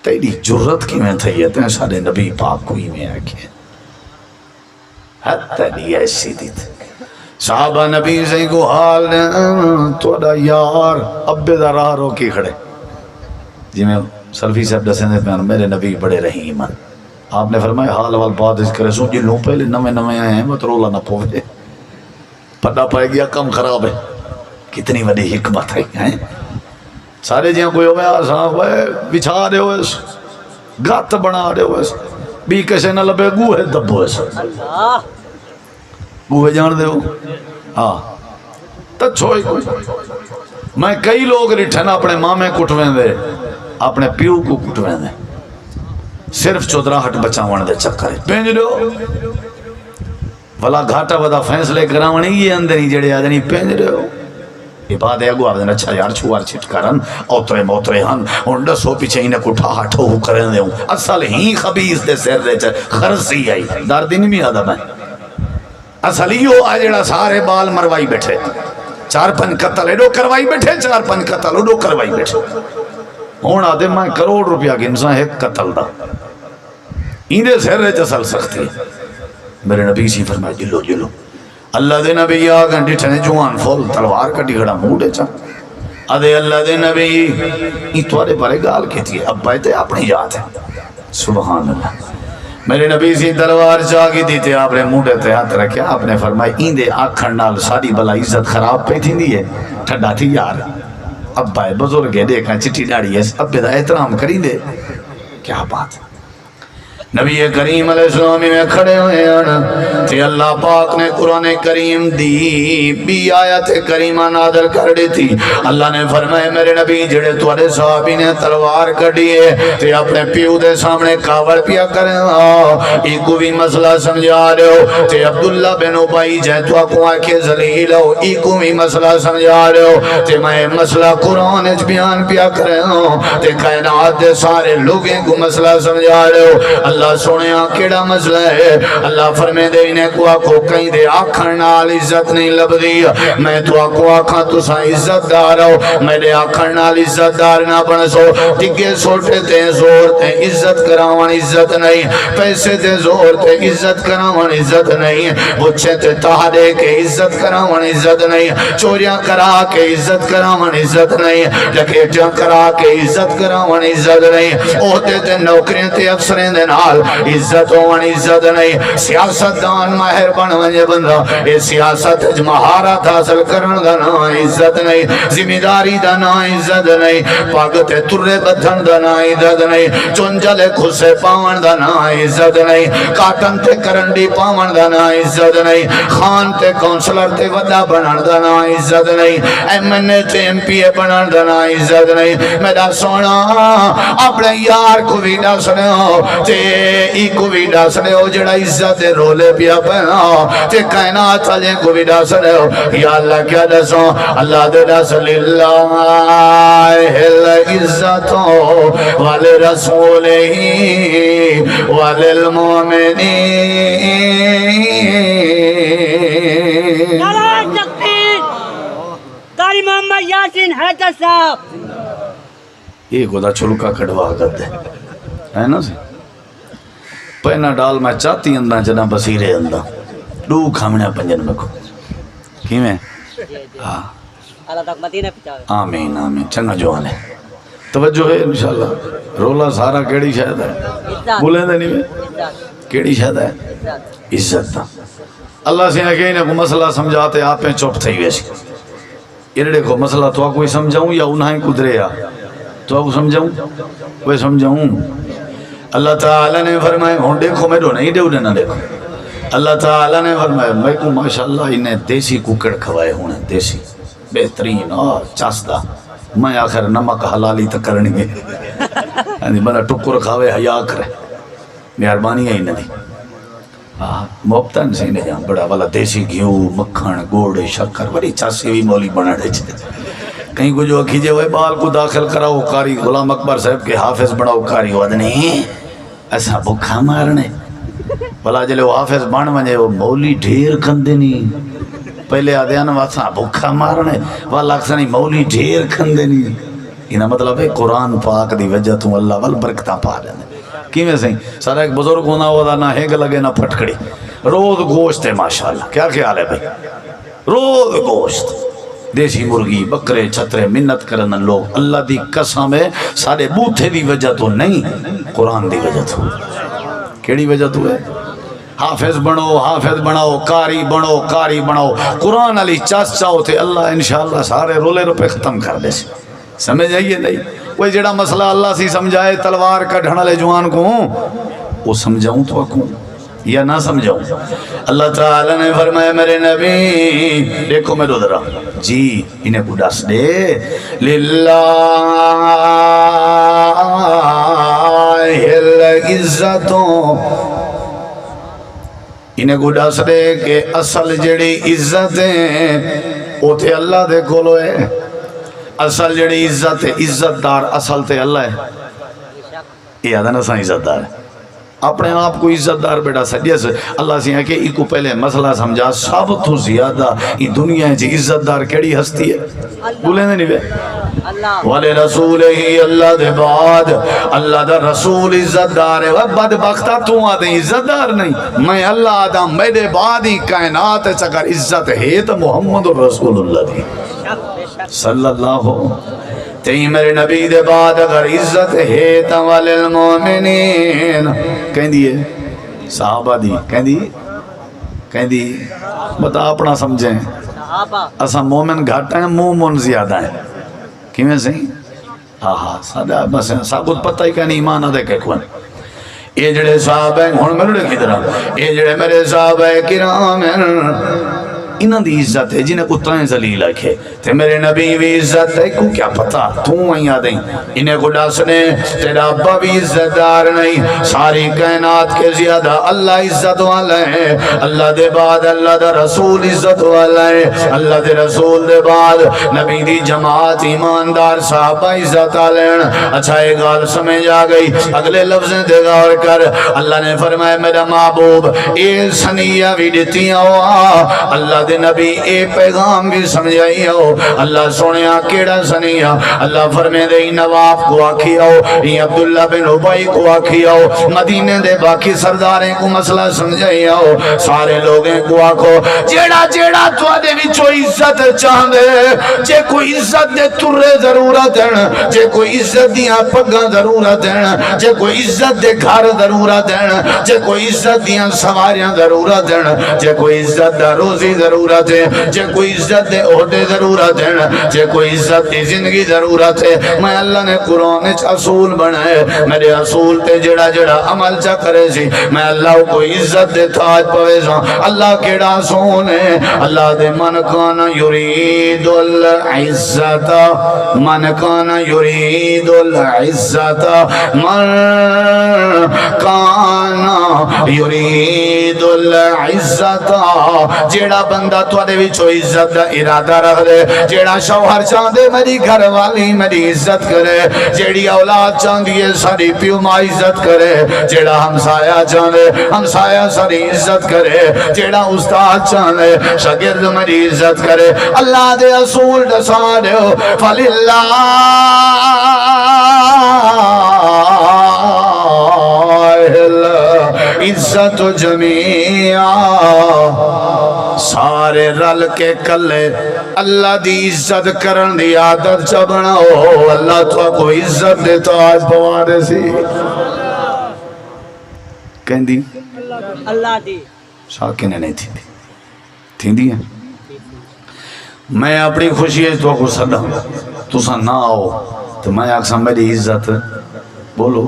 تیری جرت کی میں تھیت ہیں سارے نبی پاک کوئی میں آکے حتی نہیں ایسی دیت صحابہ نبی سے کو حال نے توڑا یار ابے دا راہ رو کی کھڑے جی میں سلفی صاحب دسیں دے پیان میرے نبی بڑے رحیم ہیں آپ نے فرمایا حال وال بات اس کرے سو جی لوں پہلے نوے آئے ہیں مت رولا نہ پوے پڑا پائے گیا کم خراب ہے کتنی بڑی حکمت ہے سارے جہاں کوئی ہوئے آسان ہوئے بچھا رہے ہوئے گات بنا رہے ہوئے بھی کسے نہ لبے گوہے دب ہوئے گوہے جان دے ہو ہاں تچھوئی کوئی میں کئی لوگ رٹھن اپنے مامے کٹویں دے اپنے پیو کو کٹویں دے صرف چودراہٹ بچاوان دے چکر ہے پینج لو بھلا گھاٹا ودا فیصلے کراوانی یہ اندر ہی جڑے آدھنی پینج لو یہ بات ہے اگو آدھن اچھا یار چھوار چھٹکارن اوترے موترے ہن انڈا سو پیچھے ہی نے کٹھا ہٹھو کریں دے ہوں اصل ہی خبیث دے سیر دے چاہ خرسی آئی دار دن بھی آدھا میں اصل ہی ہو آج جڑا سارے بال مروائی بیٹھے 4-5 قتل ایڈو کروائی بیٹھے 4-5 قتل ایڈو کروائی بیٹھے ہونا دے میں کروڑ روپیہ کی انسان ایک قتل دا ایندے سیر رہے چسل سکتی ہے میرے نبی سی فرمائے جلو جلو اللہ دے نبی آگن ڈٹھنے جوان فول تلوار کا ڈگڑا موڑے چا ادھے اللہ دے نبی ای توارے بارے گال کی تھی اب بائے تے اپنی یاد ہے سبحان اللہ میرے نبی سی تلوار چاگی دیتے آپ نے موڑے تے ہاتھ رکھیا آپ نے فرمائے ایندے آکھن نال ساری بلا عزت خراب پہ تھی دی ہے ٹھڈا تھی یار اب بھائی بزرگ ہے دیکھا چٹی ڈاڑی ہے اب بیدہ احترام کریں دے کیا بات ہے نبی کریم علیہ السلام میں کھڑے ہوئے ہیں تے اللہ پاک نے قرآن کریم دی بھی آیت کریمہ نادر کر دی تھی اللہ نے فرمائے میرے نبی جڑے توڑے صحابی نے تلوار کڑیے تے اپنے پیو دے سامنے کاوڑ پیا کریں ایک کو بھی مسئلہ سمجھا رہے ہو تے عبداللہ بن ابی جائے تو کو آکے ذلیل ہو ایک کو بھی مسئلہ سمجھا رہے ہو تے میں مسئلہ قرآن اچ بیان پیا کریں تے کائنات دے سارے لوگیں کو مسئلہ سمجھا رہے ہو اللہ سونے کیڑا مسئلہ ہے اللہ فرمے دے نے کو آکھو کہیں دے آکھن نال عزت نہیں لبدی میں تو آکھو آکھاں تساں عزت دار ہو میرے آکھن نال عزت دار نہ بن سو ٹکے سوٹے تے زور تے عزت کراون عزت نہیں پیسے تے زور تے عزت کراون عزت نہیں بچے تے تہارے کے عزت کراون عزت نہیں چوریاں کرا کے عزت کراون عزت نہیں ڈکیٹیاں کرا کے عزت کراون عزت نہیں عہدے تے نوکریاں تے افسریں دے نال عزت ہون عزت نہیں سیاست دان ماہر بن ونجے بندہ اے سیاست وچ مہارت حاصل کرن دا نام عزت نہیں ذمہ داری دا نام عزت نہیں پگ تے ترے بدھن دا نام عزت نہیں چنجلے خسے پاون دا نام عزت نہیں کاٹن تے کرنڈی پاون دا نام عزت نہیں خان تے کونسلر تے وڈا بنن دا نام عزت نہیں ایم این اے تے ایم پی اے بنن دا نام عزت نہیں میرا سونا اپنے یار کو بھی دس رہو تے ای کو بھی دس رہو جڑا عزت رولے پیا پہنا تے کائنات والے کو بھی دس رہو یا اللہ کیا دسوں اللہ دے دس للہ العزت ولرسولہ وللمؤمنین نعرہ تکبیر قاری محمد یاسین حیدر صاحب یہ خدا چھلکا کڑوا کرتے ہے نا سی پہنا ڈال میں چاہتی اندہ جنا بصیرے اندہ دو کھامنے پنجن میں کو کی میں اللہ تک مدینہ پچھاوے آمین آمین چنگا جوان ہے توجہ ہے انشاءاللہ رولا سارا کیڑی شاید ہے بولیں دے نہیں میں کیڑی شاید ہے عزت تا اللہ سے کہیں نے کو مسئلہ سمجھاتے آپ ہیں چوپ تھئی ویسی یہ کو مسئلہ تو کوئی سمجھاؤں یا انہیں قدرے یا تو آپ سمجھاؤں وہ سمجھاؤں اللہ تعالیٰ نے فرمائے ہوں دیکھو میں دو نہیں دے انہیں نہ دیکھو اللہ تعالیٰ نے فرمائے میں کو ماشاءاللہ انہیں دیسی کوکڑ کھوائے ہونے دیسی بہترین چاسدہ میں آخر نمک حلالی تک کرنی میں یعنی بنا ٹکر کھاوے حیاء کرے مہربانی ہے انہیں دی محبتاً سے انہیں جہاں بڑا والا دیسی گھیو مکھن گوڑ شکر بڑی چاسی بھی مولی بنا دے چھتے کہیں کو جو کھیجے ہوئے بال کو داخل کراؤ قاری غلام اکبر صاحب کے حافظ بناؤ قاری ودنی ایسا بکھا مارنے بلا جلے وہ حافظ بان ونجے وہ مولی ڈھیر کندے نہیں پہلے آدھیان واسا بکھا مارنے والا اکسانی مولی ڈھیر کندے نہیں انہا مطلب ہے قرآن پاک دی وجہ تم اللہ والبرکتہ پا لینے کی میں سہیں سارا ایک بزرگ ہونا ہوا تھا نہ ہیگ لگے نہ پھٹکڑی روز گوشت ہے ماشاءاللہ کیا خیال ہے بھائی روز گوشت دیسی مرگی بکرے چھترے منت کرن لوگ اللہ دی قسم ہے سارے بوتھے دی وجہ تو نہیں قرآن دی وجہ تو کیڑی وجہ تو ہے حافظ بناؤ قاری بناؤ قرآن علی چاس چاہو تھے اللہ انشاءاللہ سارے رولے روپے ختم کر دے سی سمجھ آئیے نہیں کوئی جڑا مسئلہ اللہ سی سمجھائے تلوار کا ڈھڑا لے جوان کو وہ سمجھاؤں تو اکوں یا نہ سمجھاؤں اللہ تعالیٰ نے فرمایا میرے نبی دیکھو میں دو درہ جی انہیں کو ڈس دے للہ العزتوں انہیں کو ڈس دے کہ اصل جڑی عزتیں وہ تھے اللہ دے کولو ہے اصل جڑی عزت ہے عزت دار اصل تے اللہ ہے یہ آدھا نسا عزت دار ہے اپنے آپ کو عزت دار بیٹا سجیس اللہ سے ہے کہ ایک کو پہلے مسئلہ سمجھا سب تو زیادہ یہ دنیا ہے عزت دار کیڑی ہستی ہے بولیں نہیں بے والے رسول ہی اللہ دے بعد اللہ دا رسول عزت دار ہے بدبختہ تو آدھے عزت دار نہیں میں اللہ آدم میرے بعد ہی کائنات اگر عزت ہے تو محمد رسول اللہ دی صلی اللہ ہو تیہی میرے نبی دے بعد اگر عزت ہے تو وللمؤمنین کہیں دیئے صحابہ دی کہیں دی بتا اپنا سمجھیں اسا مومن گھاٹا ہیں مومن زیادہ ہیں کیوں سے سادہ بس ساکت پتہ ہی کہنی ایمان آدھے کہ کون یہ جڑے صحابہ ہیں ہون میں نے کی طرح یہ جڑے میرے صحابہ کرام ہیں انہاں دی عزت ہے جنہیں کتائیں ذلیل رکھے تے میرے نبی بھی عزت ہے کو کیا پتا تو آئی آدیں انہیں کو ڈاسنے تیرا ابا بھی عزت دار نہیں ساری کائنات کے زیادہ اللہ عزت والا ہے اللہ دے بعد اللہ دا رسول عزت والا ہے اللہ دے رسول دے بعد نبی دی جماعت ایماندار صحابہ عزت آلین اچھا ایک گال سمجھ آ گئی اگلے لفظیں دے غور کر اللہ نے فرمایا میرا محبوب اے سنیہ بھی دیتیاں ہوا اللہ دے نبی اے پیغام بھی سمجھائی ہو اللہ سنیا کیڑا سنیہ اللہ فرمائے دے نواب کو آکھی ہو یہ عبداللہ بن عبائی کو آکھی ہو مدینے دے باقی سرداریں کو مسئلہ سمجھائی ہو سارے لوگیں کو آکھو جیڑا جیڑا تو آدھے بھی چو عزت چاہن دے جے کوئی عزت دے ترے ضرورت ہے جے کوئی عزت دیاں پگاں ضرورت ہے جے کوئی عزت دے گھر ضرورت ہے جے کوئی عزت دیاں سواریاں ضرورت ہے جے کوئی عزت دا روزی ضرورت ہے جے کوئی عزت دے عہدے ضرورت ہے جے کوئی عزت دی زندگی ضرورت ہے میں اللہ نے قرآن اچ اصول بنائے میرے اصول تے جڑا جڑا عمل چا کرے سی میں اللہ کو عزت دے تاج پوے سا اللہ کیڑا سونے اللہ دے من کان یرید العزت من کان یرید العزت من کان یرید العزت جیڑا بندہ تو دے وچوں عزت دا ارادہ رکھ دے جیڑا شوہر چاہندے میری گھر والی میری عزت کرے جیڑی اولاد چاہندی ہے ساری پیو ماں عزت کرے جیڑا ہمسایہ چاہندے ہمسایہ ساری عزت کرے جیڑا استاد چاہندے شاگرد میری عزت کرے اللہ دے اصول دسا دیو فللہ عزت جمیعا سارے رل کے کلے اللہ دی عزت کرن دی عادت چا بناؤ اللہ تو کو عزت دے تو آج پوا دے سی کہیں دی اللہ دی شاکنے نہیں تھی دی ہیں میں اپنی خوشی ہے تو کو صدا تو سا نہ آؤ تو میں آکسا میری عزت بولو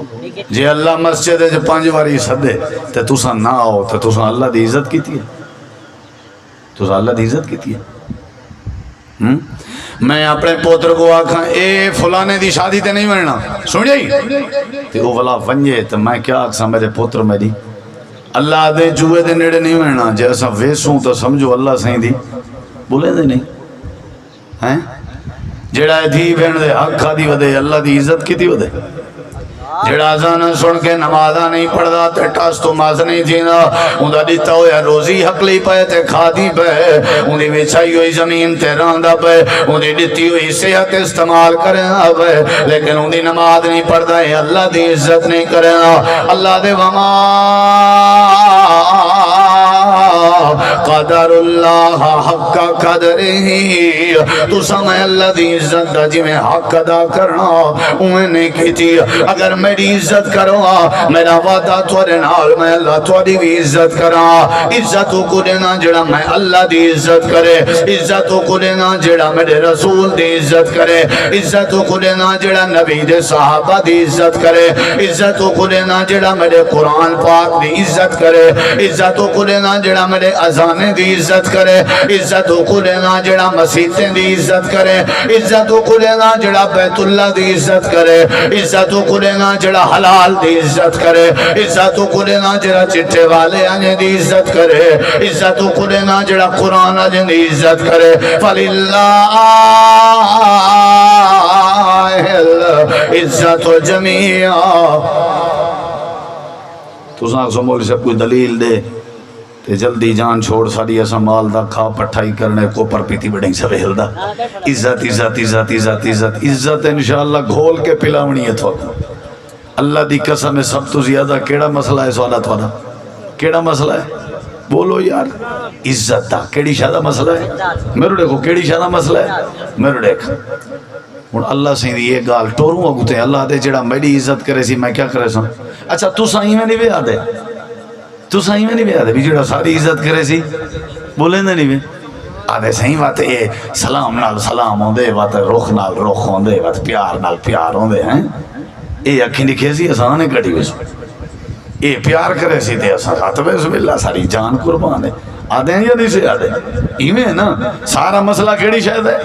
جی اللہ مسجد ہے جو 5 باری صدے تو سا نہ آؤ تو سا اللہ دی عزت کی تھی تو سا اللہ دی عزت کی تھی میں اپنے پوتر کو آکھاں اے فلانے دی شادی تے نہیں مرنا سن جائی تے وہ والا ونجے تو میں کیا آکھاں میرے پوتر میری اللہ دے جوئے دے نیڑے نہیں مرنا جیسا ویسوں تو سمجھو اللہ سہیں دی بولے دے نہیں ہیں جیڑا تھی بہن دے حق کھا دی ودے اللہ دی عزت کی تھی ودے جڑا آزانا سن کے نمازہ نہیں پڑھدا تے ٹاس تو ماز نہیں جینا اندھا دیتا ہویا روزی حق لی پائے تے کھا دی پہ اندھی بچائی ہوئی زمین تے راندہ پہ اندھی دیتی ہوئی صحت استعمال کرنا پہ لیکن اندھی نماز نہیں پڑھدا ہے اللہ دی عزت نہیں کرنا اللہ دے وما قدر اللہ حق قدر ہی تو سمجھ اللہ دی عزت دا جی میں حق ادا کرنا انہیں نہیں کی تھی اگر میری عزت کرو میرا وعدہ توڑے نال میں اللہ توڑی بھی عزت کرا عزتوں کو دینا جڑا میں اللہ دی عزت کرے عزتوں کو دینا جڑا میرے رسول دی عزت کرے عزتوں کو دینا جڑا نبی دے صحابہ دی عزت کرے عزتوں کو دینا جڑا میرے قرآن پاک دی عزت کرے عزتوں کو دینا جڑا میرے اذانے دی عزت کرے عزتوں کو دینا جڑا مسیحیں دی عزت کرے عزتوں کو دینا جڑا بیت اللہ دی عزت کرے عزتوں کو دینا جڑا حلال دی عزت کرے عزتوں کو دینا جڑا چٹھے والے آنے دی عزت کرے عزتوں کو دینا جڑا قرآن آنے دی عزت کرے فَلِلَّهِ الْعِزَّةُ جَمِيعًا تو ساکھ سو مولی سے کوئی دلیل دے تے جلدی جان چھوڑ ساری ایسا مال دا کھا پٹھائی کرنے کو پر پیتی بڑھیں سبے ہل دا عزت عزت عزت عزت عزت عزت انشاءاللہ گھول کے پلاونی ہے تو اللہ دی قسم ہے سب تو زیادہ کیڑا مسئلہ ہے سوالات والا کیڑا مسئلہ ہے بولو یار عزت دا کیڑی شادہ مسئلہ ہے میرے دیکھو کیڑی شادہ مسئلہ ہے میرے دیکھ اور اللہ سے یہ گال ٹوروں اگتے ہیں اللہ دے جڑا میری عزت کرے سی میں کیا کرے سا اچھا تو سائیں میں نہیں بھی آدھے تو سائیں میں نہیں بھی آدھے بھی جڑا ساری عزت کرے سی بولیں دے نہیں بھی آدھے صحیح بات ہے سلام نال سلام ہوندے بات رخ نال رخ ہوندے بات پیار نال پیار ہوندے ہیں اے اکھی نکھے سی آسان ہے کٹی بس اے پیار کرے سی دے آسان خاتبہ بسم اللہ ساری جان قربان ہے آدھے ہیں یا نہیں سے آدھے ایویں ہے نا سارا مسئلہ کیڑی شاید ہے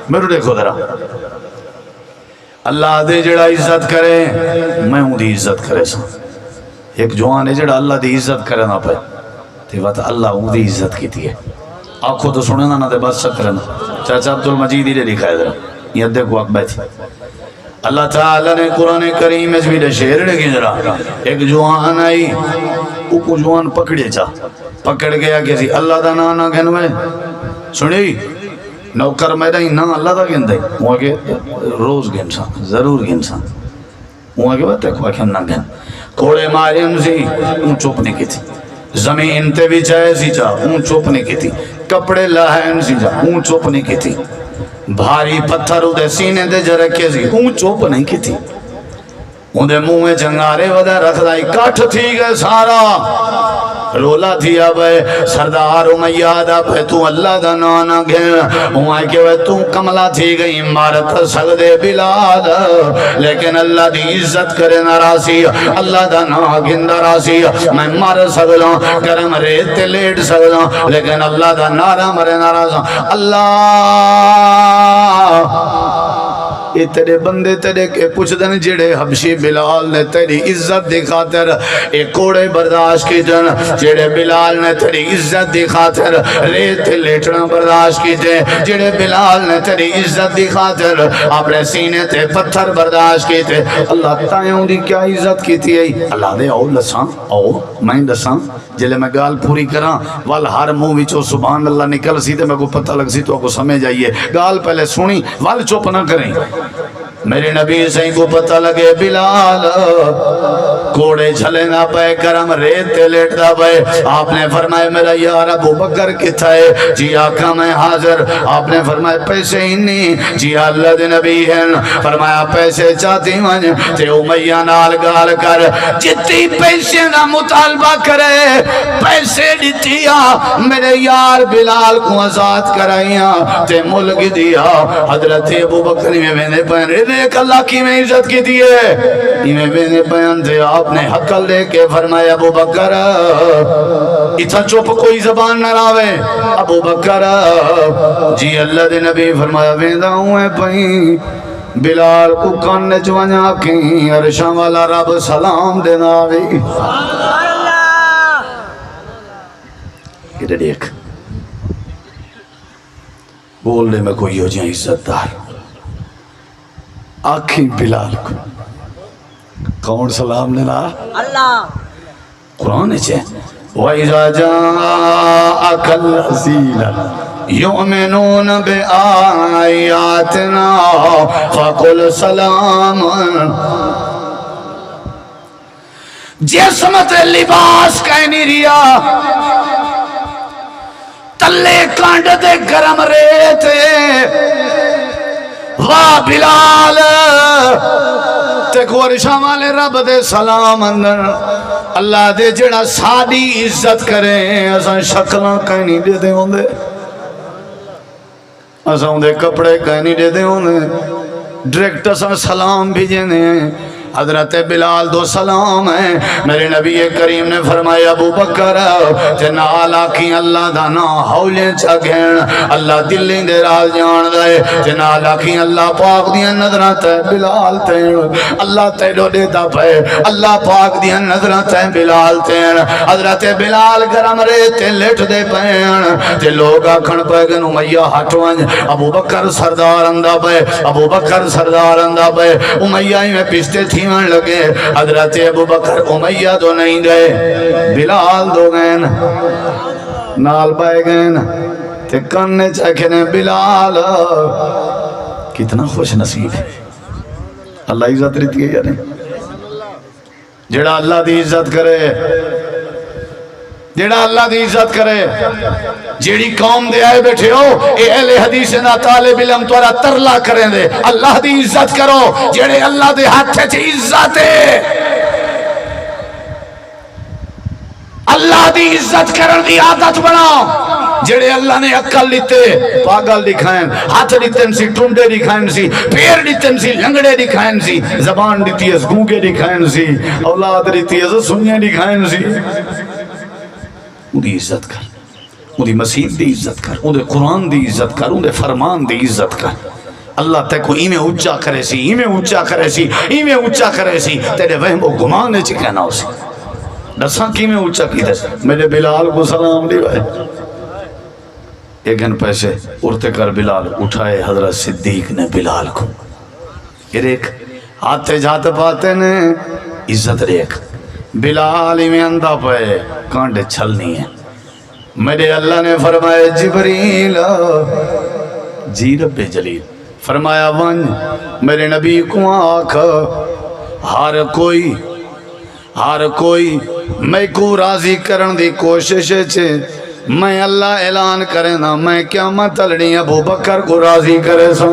میرے دیکھو ذرا اللہ دے جڑا عزت کرے میں ہوں دی عزت کرے سا ایک جوان ہے جڑا اللہ دی عزت کرے نہ پہ تے بات اللہ ہوں دی عزت کی تھی ہے آنکھوں تو سنے نہ دے بس سکرے نا چاچا عبدالمجید ہی لے لکھا ہے ذرا یہ دیکھو اک بیٹھی اللہ تعالیٰ نے قرآن کریم اس بھی شعر لکھی ذرا ایک جوان آئی کو جوان پکڑے چا پکڑ گیا کسی اللہ دا نہ گھن میں سنی نوکر میرا ہی نا اللہ دا گھن دے وہاں کے روز گھن سا ضرور گھن سا وہاں کے بات ہے کوئی نہ گھن کوڑے مارے ان سے ان چوپ نہیں کی تھی زمین تے بھی چاہے سی چاہ اون چوپ نہیں کی تھی کپڑے لہین سی چاہ اون چوپ نہیں کی تھی بھاری پتھر دے سینے دے جرکے سی اون چوپ نہیں کی تھی اون دے منہ میں چنگارے ودہ رکھ دائی کٹ تھی گئے سارا رولا تھی اب سردار امیاد اب تو اللہ دا نانا گھن وہاں کہ وہ تو کملا تھی گئی مارت سگدے بلال لیکن اللہ دی عزت کرے ناراسی اللہ دا نا گھن ناراسی میں مار سگلوں کرم ریت لیٹ سگلوں لیکن اللہ دا نارا مرے ناراسا اللہ یہ تیرے بندے تیرے کے پوچھ دن جڑے حبشی بلال نے تیری عزت دی خاطر ایک کوڑے برداشت کی جن جڑے بلال نے تیری عزت دی خاطر ریت لیٹنا برداشت کی جن جڑے بلال نے تیری عزت دی خاطر اپنے سینے تے پتھر برداشت کی تے اللہ تائیوں دی کیا عزت کی تھی اللہ دے آؤ لساں آؤ میں لساں جلے میں گال پوری کراں وال ہر منہ وچوں سبحان اللہ نکل سی تے میں کو پتہ لگ سی تو کو سمجھ آئیے گال پہلے سنی وال چپ نہ کریں میرے نبی سے کو پتہ لگے بلال کوڑے جھلے نہ پے کرم ریت لیٹ دا پے آپ نے فرمایا میرا یار ابو بکر کتھا ہے جی آقا میں حاضر آپ نے فرمایا پیسے ہی نہیں جی اللہ دے نبی ہیں فرمایا پیسے چاہتی ون تے امیہ نال گال کر جتی پیسے نہ مطالبہ کرے پیسے دیتیا میرے یار بلال کو آزاد کرائیاں تے ملک دیا حضرت ابو بکر میں نے پہنے دیکھ اللہ کی میں عزت کی دیئے میں نے بیان دے آپ نے حقل لے کے فرمایا ابو بکر اتھا چوپ کوئی زبان نہ راوے ابو بکر جی اللہ دے نبی فرمایا ویندہ ہوئے پہین بلال کو کان جوانیا کی عرشاں والا رب سلام دینا بھی یہ دیکھ بولنے میں کوئی ہو جائیں عزت دار آنکھیں بلال کو کون سلام لینا اللہ قرآن چھے وَإِذَا جَاءَكَ الَّذِينَ يُؤْمِنُونَ بِآيَاتِنَا فَقُلْ سَلَامٌ جسمت لباس کہنی ریا تلے کانڈ دے گرم ریتے واہ بلال تکو رشاں والے رب دے سلام اندر اللہ دے جڑا ساڑی عزت کریں اساں شکلوں کہنی دے دے ہوں دے اساں ہوں دے کپڑے کہنی دے دے ہوں دے ڈریکٹ اساں سلام بھیجیں دے حضرت بلال دو سلام ہیں میرے نبی کریم نے فرمایا ابو بکر جنال آکھیں اللہ دانا حولیں چاگین اللہ دلیں دے راز جان دے جنال آکھیں اللہ پاک دیاں نظرات ہے بلال تین اللہ تیرو دیتا پہ اللہ پاک دیاں نظرات ہے بلال تین حضرت بلال گرم ریتے لیٹ دے پین تے لوگ آکھن پہ گن امیہ ہٹوانج ابو بکر سردار اندہ پہ ابو بکر سردار اندہ پہ امیہ ہی میں پشتے تھی لگے حضرت ابو بکر امیہ دو نہیں گئے بلال دو گئے نال بائے گئے تے کرنے چاکھنے بلال کتنا خوش نصیب ہے اللہ عزت رہتی ہے یا نہیں جڑا اللہ دی عزت کرے جڑا اللہ دی عزت کرے جیڑی قوم دے آئے بیٹھے ہو اے اہل حدیث نا طالب علم تورا ترلا کریں دے اللہ دی عزت کرو جیڑے اللہ دے ہاتھ چھے عزت ہے اللہ دی عزت کرن دی عادت بناؤ جیڑے اللہ نے عقل لیتے پاگل دکھائیں ہاتھ لیتن سی ٹونڈے دکھائیں سی پیر لیتن سی لنگڑے دکھائیں سی زبان دیتی ہے گونگے دکھائیں سی اولاد دیتی ہے سنیے دکھائیں سی دی عزت کر اون دی مسیح دی عزت کر، اون دے قرآن دی عزت کر، اون دے فرمان دی عزت کر۔ اللہ تے کو ایمیں اونچا کرے سی، ایمیں اونچا کرے سی، ایمیں اونچا کرے سی، تیرے وہم و گمان چ کہنا ہو سی دساں کیمیں اونچا کی دے۔ میرے بلال کو سلام دی بھائی، ایک گھن پیسے اڑتے کر بلال اٹھائے حضرت صدیق نے بلال کو، پھر ایک ہاتھے جاتے پاتے نے عزت ریک بلال ہی میں اندھا پائے کانڈے چھلنی ہے۔ میرے اللہ نے فرمایا جبریل جی رب جلیل، فرمایا ون میرے نبی کو آنکھ ہر کوئی میں کو راضی کرن دی کوشش چھے، میں اللہ اعلان کرے نا میں قیامت تلڑی ابو بکر کو راضی کرے سا۔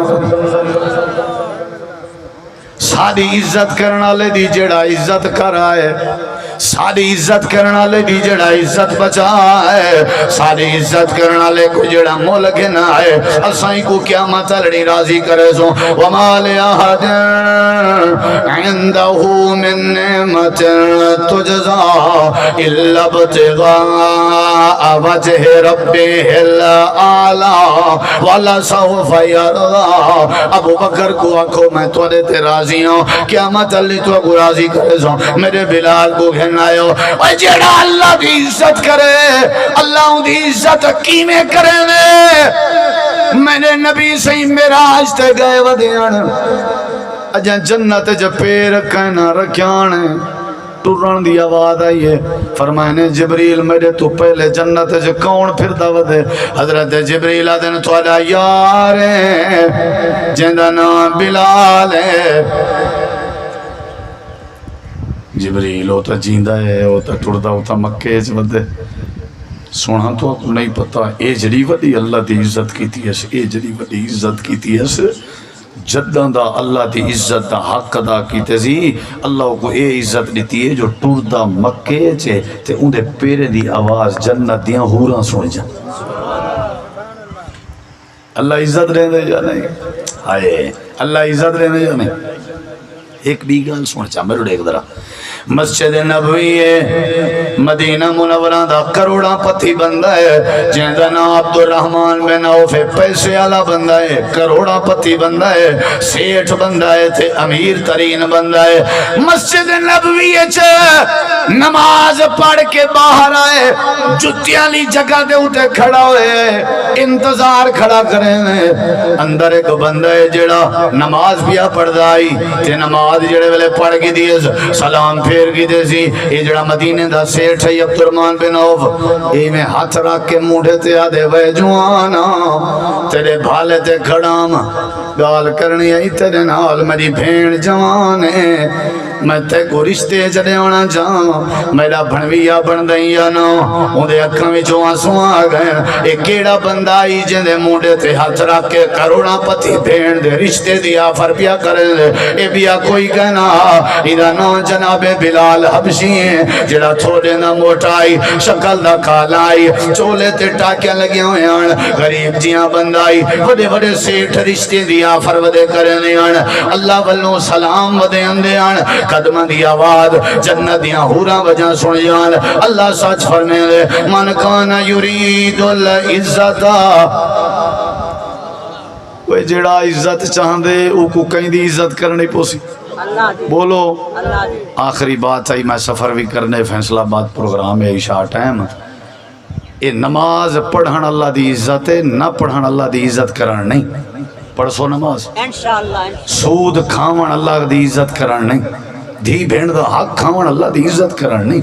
ساری عزت کرنا لے دی جڑا عزت کرائے، ساری عزت کرنا لے دی جڑا عزت بچائے، ساری عزت کرنا لے کو جڑا ملک نہ آئے، اسائیں کو قیامت لڑی راضی کرے سو۔ وَمَا لِأَحَدٍ عِندَهُ مِن نِعْمَةٍ تُجْزَىٰ إِلَّا ابْتِغَاءَ وَجْهِ رَبِّهِ الْأَعْلَىٰ وَلَسَوْفَ يَرْضَىٰ۔ ابو بکر کو آنکھوں میں توڑے تے راضی ہوں، قیامت اللہ تو کو راضی کرے سو۔ میرے بلال کو گھن آئے ہو، اور جیڑا اللہ دی عزت کرے اللہ دی عزت کیمیں کرے میں نے نبی سے میراج تے گئے ودیان اجاں جنت جب پیر کہنا رکھیانے ٹرن دی آواز آئی ہے، فرمائے نے جبریل میرے تو پہلے جنت جب کون پھر دعوت ہے؟ حضرت جبریل آدھن تو آدھا یار جندہ نام بلال ہے۔ جبریل ہوتا جیندہ ہے، ہوتا ٹردہ ہوتا مکے جب دے سونا تو نہیں پتا اے جڑی وڈی اللہ دی عزت کیتی ہے، اے جڑی وڈی عزت کیتی ہے جدہ دا اللہ دی عزت دا حق ادا کیتے سی۔ اللہ کو اے عزت دیتی ہے جو ٹردہ مکے چھے تے ان دے پیرے دی آواز جنت دیاں ہوراں سن جا۔ اللہ عزت رہنے جا نہیں، آئے اللہ عزت رہنے جا نہیں۔ ایک بھی گال سن چاہ میرے ایک درہ مسجد نبوی ہے مدینہ منورہ دا کروڑا پتی بندہ ہے، جہاں نام عبد الرحمن بن عوف پیسے والا بندہ ہے، کروڑا پتی بندہ ہے، سیٹھ بندہ ہے تے امیر ترین بندہ ہے۔ مسجد نبوی ہے نماز پڑھ کے باہر آئے، جتیاں لی جگہ دے اٹھے کھڑا ہوئے انتظار کھڑا کریں، اندر ایک بندہ ہے جڑا نماز پیا پڑھ دائی تے نماز جڑے ویلے پڑھ کی دیئے سلام پھیر کی دے سی۔ یہ جڑا مدینے دا سیٹھ ہے عبد الرحمن بن عوف، یہ میں ہاتھ رکھ کے موڑے تے آدھے وے جوانا تیرے بھالے تے کھڑام گال کرنی آئی تیرے نال میری بھین جوان ہے، میں تے کو رشتے چلے ہونا جاؤں میرا بھنویا بن دئیا نا ان دے اکھاں وچوں آنسو آ گئے۔ ایک کیڑا بندہ آئی جن دے موڑے تے ہاتھ رکھ کے کروڑا پتی بھین دے رشتے دی آفر پیا کرے دے، اے بیا کوئی کہنا ایدہ نا جناب بلال حبشی ہیں جڑا تھوڑے نہ موٹائی شکل دا کالائی چولے تے ٹاکیاں لگے ہوئے آن غریب جیاں بندائی وڈے وڈے سیٹھ رشتے دی آفر ودے کرنے آن اللہ والوں سلام ودے اندے آن قدمہ دی آواز جنت دیاں ہوراں وجہ سن جان۔ اللہ سچ فرمے لے من کانا یرید العزتا، کوئی جڑا عزت چاہن دے او کو کہیں دی عزت کرنی پوسی بولو۔ آخری بات ہے میں سفر بھی کرنے فیصلہ بات پروگرام ہے عشاء ٹائم، اے نماز پڑھن اللہ دی عزت ہے، نہ پڑھن اللہ دی عزت کرن نہیں۔ پڑھ سو نماز انشاءاللہ، سود کھاون اللہ دی عزت کرن نہیں، دھی بھین دا حق کھاون اللہ دی عزت کرن نہیں۔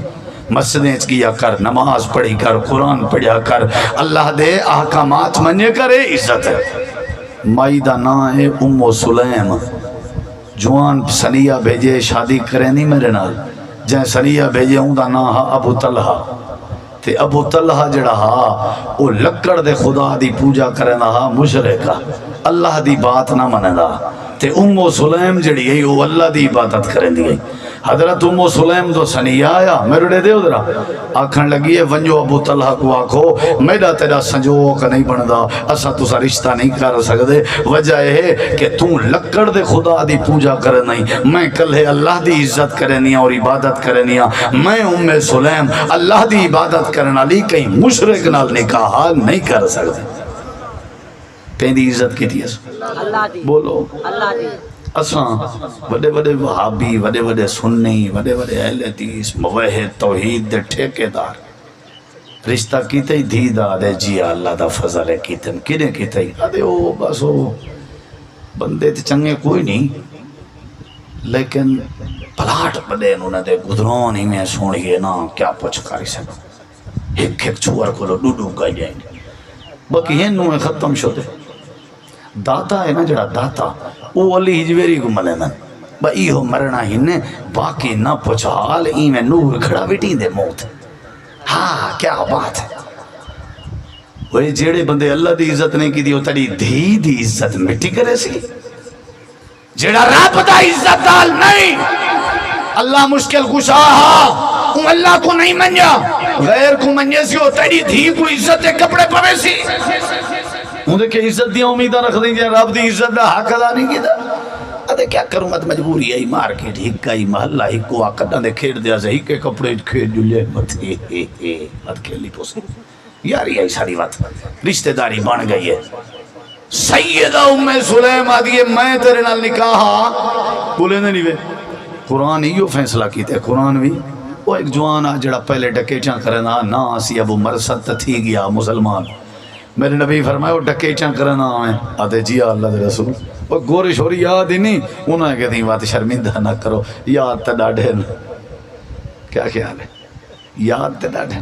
مسجدیں کیا کر، نماز پڑھی کر، قرآن پڑھیا کر، اللہ دے احکامات مننے کرے عزت ہے۔ مائی دا نا ہے ام سلیم، جوان سنیہ بھیجے شادی کریں نہیں میرے نال، جہاں سنیہ بھیجے ہوں دا نا ہا ابو طلحہ، تے ابو طلحہ جڑا ہا او لکڑ دے خدا دی پوجا کرنا ہا مشرکہ، اللہ دی بات نہ مننا، تے ام سلیم جڑی ہے وہ اللہ دی عبادت کریں دی گئی۔ حضرت ام سلیم تو سنیا آیا میرے دے ادھرا آکھن لگی ہے ونجو ابو طلحہ کو آکھو میرا تیرا سنجوک نہیں بندا اسا تسا رشتہ نہیں کر سکدے وجہ ہے کہ تو لکڑ دے خدا دی پوجا کر نہیں میں کلے اللہ دی عزت کرنی اور عبادت کرنی میں ام سلیم اللہ دی عبادت کرنا لی کہیں مشرک نال نکاح نہیں کر سکدے کہیں دی عزت کی تھی اللہ دی بولو اللہ دی اساں وڈے وڈے وہابی وڈے وڈے سنی وڈے وڈے اہل حدیث موحد توحید دے ٹھیکیدار رشتہ کیتے ہی دھی دا دے جی اللہ دا فضل ہے کیتے کنے کیتے ہی آدھے او بس او بندے تے چنگے کوئی نہیں لیکن پلاٹ بڑے انہوں نے دے گدرون ہی میں سونیے نا کیا پچھ کاری سکتا ایک ایک چھوار کھولو ڈوڈو گئی جائیں گے باقی ہیں نوے ختم شدے داتا ہے نا جڑا داتا او علی ہجویری کو ملے نا با ایہو مرنا ہی نے باقی نہ پچھال ای میں نور کھڑا بیٹی دے موت ہاں کیا بات ہے وہ جیڑے بندے اللہ دی عزت نہیں کی دی وہ تڑی دھی دی عزت مٹی کرے سی جیڑا رب دا عزت دال نہیں اللہ مشکل کشا ہاں اللہ کو نہیں منجا غیر کو منجے سی وہ تڑی دھی کو عزت دے کپڑے پوے سی انہیں کہ عزت دیا امیدہ رکھ دیں گے رب دی عزت دا حق ادا نہیں کی دا ادھے کیا کروں مت مجبوری ہے مارکیٹ ہکا ہی محلہ ہکو آکڑا دے کھیڑ دیا سے ہکے کپڑے کھیڑ جلے مت کھیلی پوسے یاری ہے ساری بات رشتہ داری بن گئی ہے سیدہ ام سلیم آدھی میں تیرے نال نکاحا بولے نہیں وے قرآن ہی فیصلہ کیتے قرآن بھی وہ ایک جوان جڑا پہلے ڈکیچاں کرنا نا اسی ابو مرسد تھی گیا مسلمان میرے نبی فرمائے وہ ڈکیچاں کرنا آئیں آتے جی اللہ دے رسول وہ گوری شوری یاد ہی نہیں انہوں نے کہتے ہیں بات شرمندہ نہ کرو یاد تا ڈاڑھے کیا خیال ہے یاد تا ڈاڑھے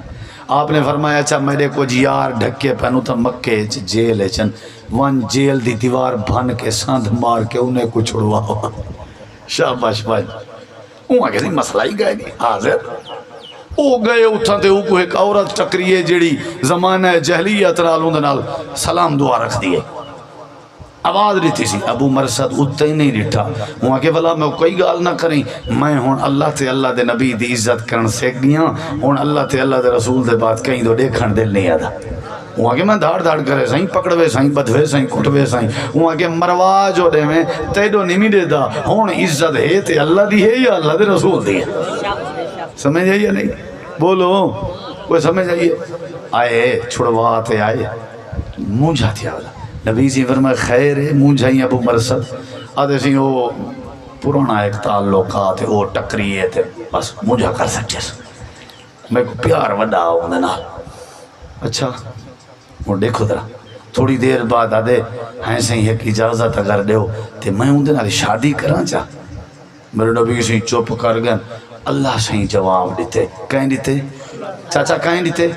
آپ نے فرمایا اچھا میرے کو یار ڈھکے پہنو تھا مکے جیل ہے چن وان جیل دی دیوار بھن کے ساندھ مار کے انہیں کو چھڑوا ہوا شاباش بھائی وہاں کہتے ہیں مسئلہ ہی گئے نہیں حاضر او گئے اٹھا تے او کو ایک عورت چکریے جیڑی زمانہ جہلیت نال سلام دعا رکھ دیئے آواز رہتی سی ابو مرسد اتھا ہی نہیں رٹھا وہاں کہ بلا میں کوئی گال نہ کریں میں ہون اللہ تے اللہ دے نبی دی عزت کرن سیکھ گیا ہون اللہ تے اللہ دے رسول دے بات کہیں دو دیکھن دل نہیں آدھا وہاں کہ میں دھاڑ دھاڑ کرے سائیں پکڑوے سائیں بدھوے سائیں کٹوے سائیں وہاں کہ مروا جو دے میں تیڈو نہیں دے دا ہون عزت ہے تے اللہ دی ہے یا اللہ دے رسول دی ہے سمجھ آئیے نہیں بولو کوئی سمجھ آئیے آئے چھڑواتے آئے مونجھا تھیا والا نبی سی فرمائے خیر ہے مونجھائیں ابو مرسد آدھے سی وہ پرانا ایک تعلقات وہ ٹکریے تھے بس مونجھا کر سکتے میں کو پیار وڈا ہوں دینا اچھا وہ دیکھو درہ تھوڑی دیر بعد آدھے ہیں سہی ایک اجازت اگر دے ہو تے میں ہوں دینا شادی کرنا چاہ میرے نبی سی چوپ کر گئے اللہ سہی جواب دیتے کہیں دیتے چاچا کہیں دیتے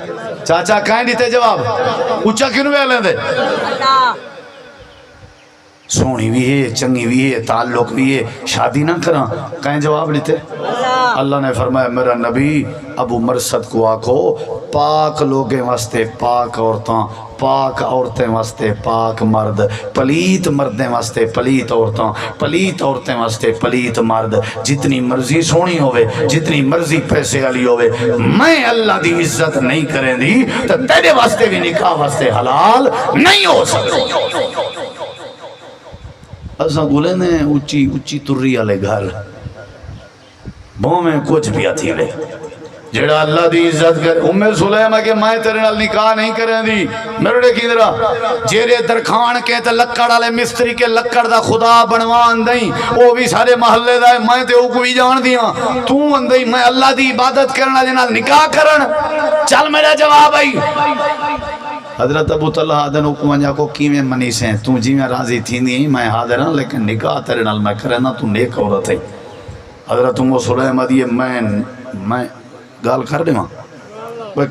چاچا کہیں دیتے جواب اچھا کیوں بھی لیں دے سونی بھی ہے چنگی بھی ہے تعلق بھی ہے شادی نہ کرا کہیں جواب دیتے اللہ نے فرمایا میرا نبی ابو مرسد کو آکھو پاک لوگیں واسطے پاک عورتیں واسطے پاک مرد پلیت مردیں واسطے پلیت عورتیں واسطے پلیت مرد جتنی مرضی سونی ہوئے جتنی مرضی پیسے والی ہوئے میں اللہ دی عزت نہیں کریں دی تو تیرے واسطے بھی نکاح واسطے حلال نہیں ہو سکتے ایسا گولے نے اچھی تری والے گھر بہوں میں کچھ بھی آتی لے جڑا اللہ دی عزت کر ام سلیم کہ میں تیرے نال نکاح نہیں کریں دی میرے ڈے کی درہ جیرے درخان کے تے لکڑ والے مستری کے لکڑ دا خدا بنوان دیں وہ بھی سارے محلے دا ہے میں تے او کوئی جان دیاں تو اندئی میں اللہ دی عبادت کرنا دے نال نکاح کرن چل میرا جواب آئی حضرت ابو طلحہ دن حکمانجا کو کیویں منی سے تو جی میں راضی تھی نہیں میں حاضر ہوں لیکن نکاح تیرے نال میں کرنا تو نیک عورت ہے حضرت ام سلیم دی میں گال کر دے وہاں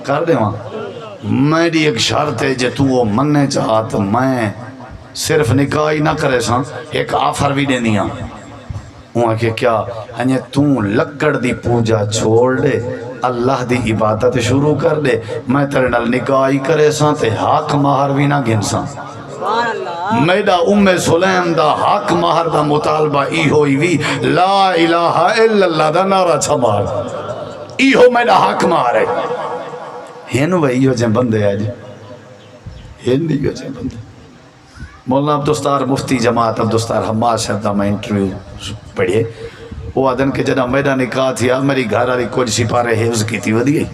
کر دے وہاں میری ایک شرط ہے جے تو وہ مننے چاہا تو میں صرف نکاح ہی نہ کرے ساں ایک آفر بھی دے دیا وہاں کہ کیا ہنیے تو لکڑ دی پوجا چھوڑ دے اللہ دی عبادت شروع کر دے میں تیرے نال نکاح ہی کرے ساں تے حق مہر بھی نہ گن ساں میڈا سلیم دا حق مہر دا مطالبہ ای ہوئی وی لا الہ الا اللہ دا نعرہ چھمار ای ہو میڈا حق مہر ہے ہین وہی ہو جائیں بندے آج ہین نہیں ہو جائیں بندے مولانا عبدالستار مفتی جماعت عبدالستار حماد صاحب دا میں انٹرویو پڑھے وہ آدن کے جنہ میڈا نکاح تھیا میری گھر آلی کچھ سپارے حفظ کی تھی ودی گئی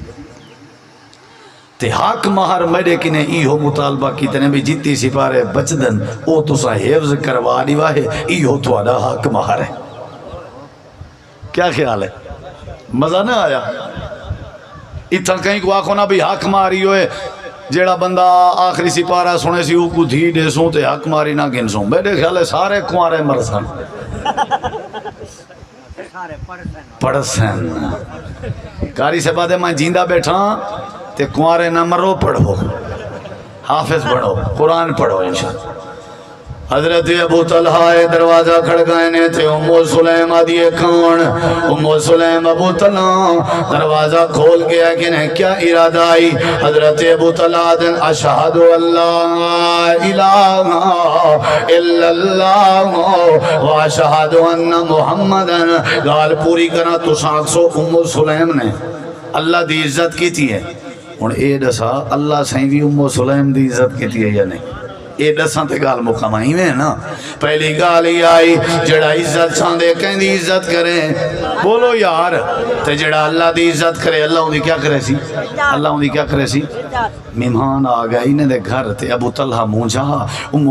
تے حق مہر میڈے کی نے ای ہو مطالبہ کی تنے بھی جتی سپارے بچدن او تو سا حفظ کروا دیوا ہے ای ہو تو آدھا حق مہر ہے کیا خیال ہے مزہ نہ آیا اتنا کہیں کو آنکھوں نہ بھی حق ماری ہوئے جیڑا بندہ آخری سپارہ سنے سی او کو دھی دے سوں تے حق ماری نہ گن سوں میرے خیال ہے سارے کنوارے مرسن پڑھسن کاری سے بعد میں جیندہ بیٹھا تے کنوارے نہ مرو پڑھو حافظ بڑھو قرآن پڑھو انشاءاللہ حضرت ابو طلحہ دروازہ کھڑکائے نے تھے سلیم آدھیے کون سلیم ابو طلحہ دروازہ کھول گیا کہ نے کیا ارادہ آئی حضرت ابو طلحہ دن اشہد اللہ الہ الا اللہ و اشہد ان محمدن گال پوری کرنا تو ساکسو سلیم نے اللہ دی عزت کی تھی ہے ان اے دسا اللہ سائیں بھی سلیم دی عزت کی تھی ہے یا نہیں اے دساں تے گال مکمائی میں نا پہلی گال ہی آئی جڑا عزت چاندے کہیں دی عزت کریں بولو یار تے جڑا اللہ دی عزت کرے اللہ ان دی کیا کرے سی اللہ ان دی کیا کرے سی مہمان آ گئے انہیں دے گھر تے ابو طلحہ مونجا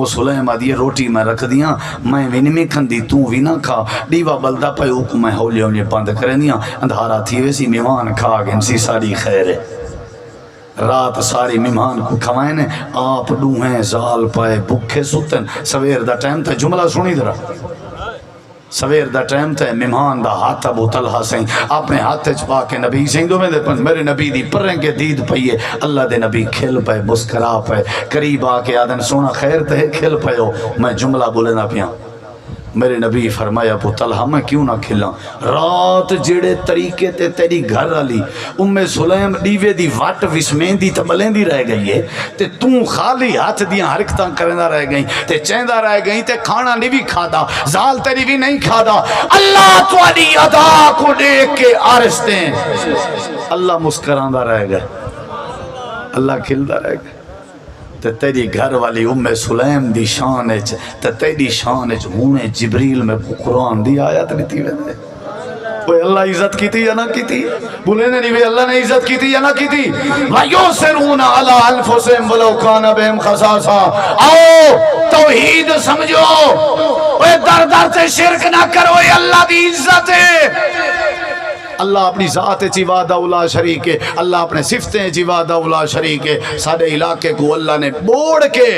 سلیم آدھی روٹی میں رکھ دیاں میں بھی نہیں کھندی تو بھی نہ کھا ڈیوا بلدہ پہ اوکو میں ہولے ہولے بند کریں دیاں اندھارا تھی ویسی مہمان کھا گئے سی ساری خیر ہے رات ساری مہمان کو کھوائیں نے آپ ڈوہیں زال پائے بکھے ستن سویر دا ٹائم تھا جملہ سنی درہ سویر دا ٹائم تھا مہمان دا ہاتھ ابو طلحہ سہیں اپنے ہاتھ چپا کے نبی سہیں دو میں دے پنس میرے نبی دی پریں کے دید پئیے اللہ دے نبی کھل پائے مسکرا پائے قریب آ کے آدن سونا خیر تے کھل پائے ہو میں جملہ بولے نہ پیاں میرے نبی فرمایا ابو طلحہ میں کیوں نہ کھلا رات جڑے طریقے تے تیری گھر علی سلیم ڈیوے دی واٹ وسمین دی تبلیں دی رہ گئی ہے تے توں خالی ہاتھ دیاں حرکتاں کرنا رہ گئی تے چیندہ رہ گئی تے کھانا نہیں بھی کھادا زال تیری بھی نہیں کھادا اللہ تواڈی ادا کو دیکھ کے آرستے ہیں اللہ مسکراندہ رہ گئے اللہ کھلدا رہ گئے تے تیری گھر والی سلیم دی شان اچ تے تیری شان اچ ہونے جبریل میں قرآن دی آیت نہیں تھی ویندے کوئی اللہ عزت کی تھی یا نہ کی تھی بولے نہیں بھی اللہ نے عزت کی تھی یا نہ کی تھی وَيُسِرُونَ عَلَىٰ أَنفُسِهِمْ وَلَوْ كَانَ بِهِمْ خَصَاصَةٌ آؤ توحید سمجھو اوے در در سے شرک نہ کرو یہ اللہ دی عزت ہے اللہ اپنی ذات چیوادہ اولا شریک ہے اللہ اپنے صفتیں چیوادہ اولا شریک ہے سارے علاقے کو اللہ نے بوڑ کے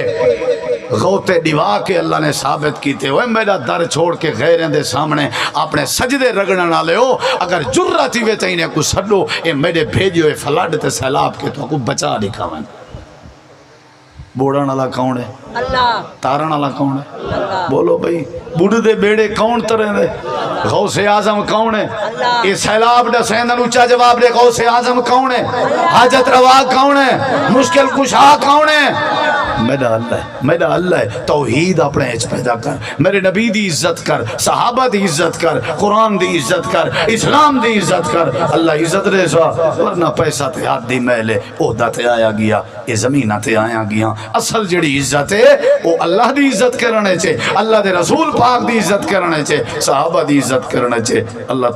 غوطے ڈیوا کے اللہ نے ثابت کیتے ہوئے میرا در چھوڑ کے غیریں دے سامنے اپنے سجدے رگڑنا نہ لے ہو اگر جرتی ہوئے تے انہیں کچھ سڈو اے میرے بھیجے ہوئے فلڈ تے سیلاب کے تو کو بچا دکھاویں بوڑھن والا کون ہے اللہ تارن والا کون ہے بولو بھائی بوڑھ دے بیڑے کون ترے دے غوث اعظم کون ہے یہ سیلاب دا سیندن اونچا جواب دے غوث اعظم کون ہے حاجت روا کون ہے مشکل کشا کون ہے میرا اللہ ہے توحید اپنے اچ پیدا کر میرے نبی دی عزت کر صحابہ دی عزت کر قرآن دی عزت کر اسلام دی عزت کر اللہ عزت دے سوا ورنہ پیسہ تے ہاتھ دی محلے عہدہ تے آیا گیا یہ زمینہ تے آیا گیا اصل جڑی عزت ہے وہ اللہ دی عزت کرنے چھے اللہ دے رسول پاک دی عزت کرنے چھے صحابہ دی عزت کرنے چھے اللہ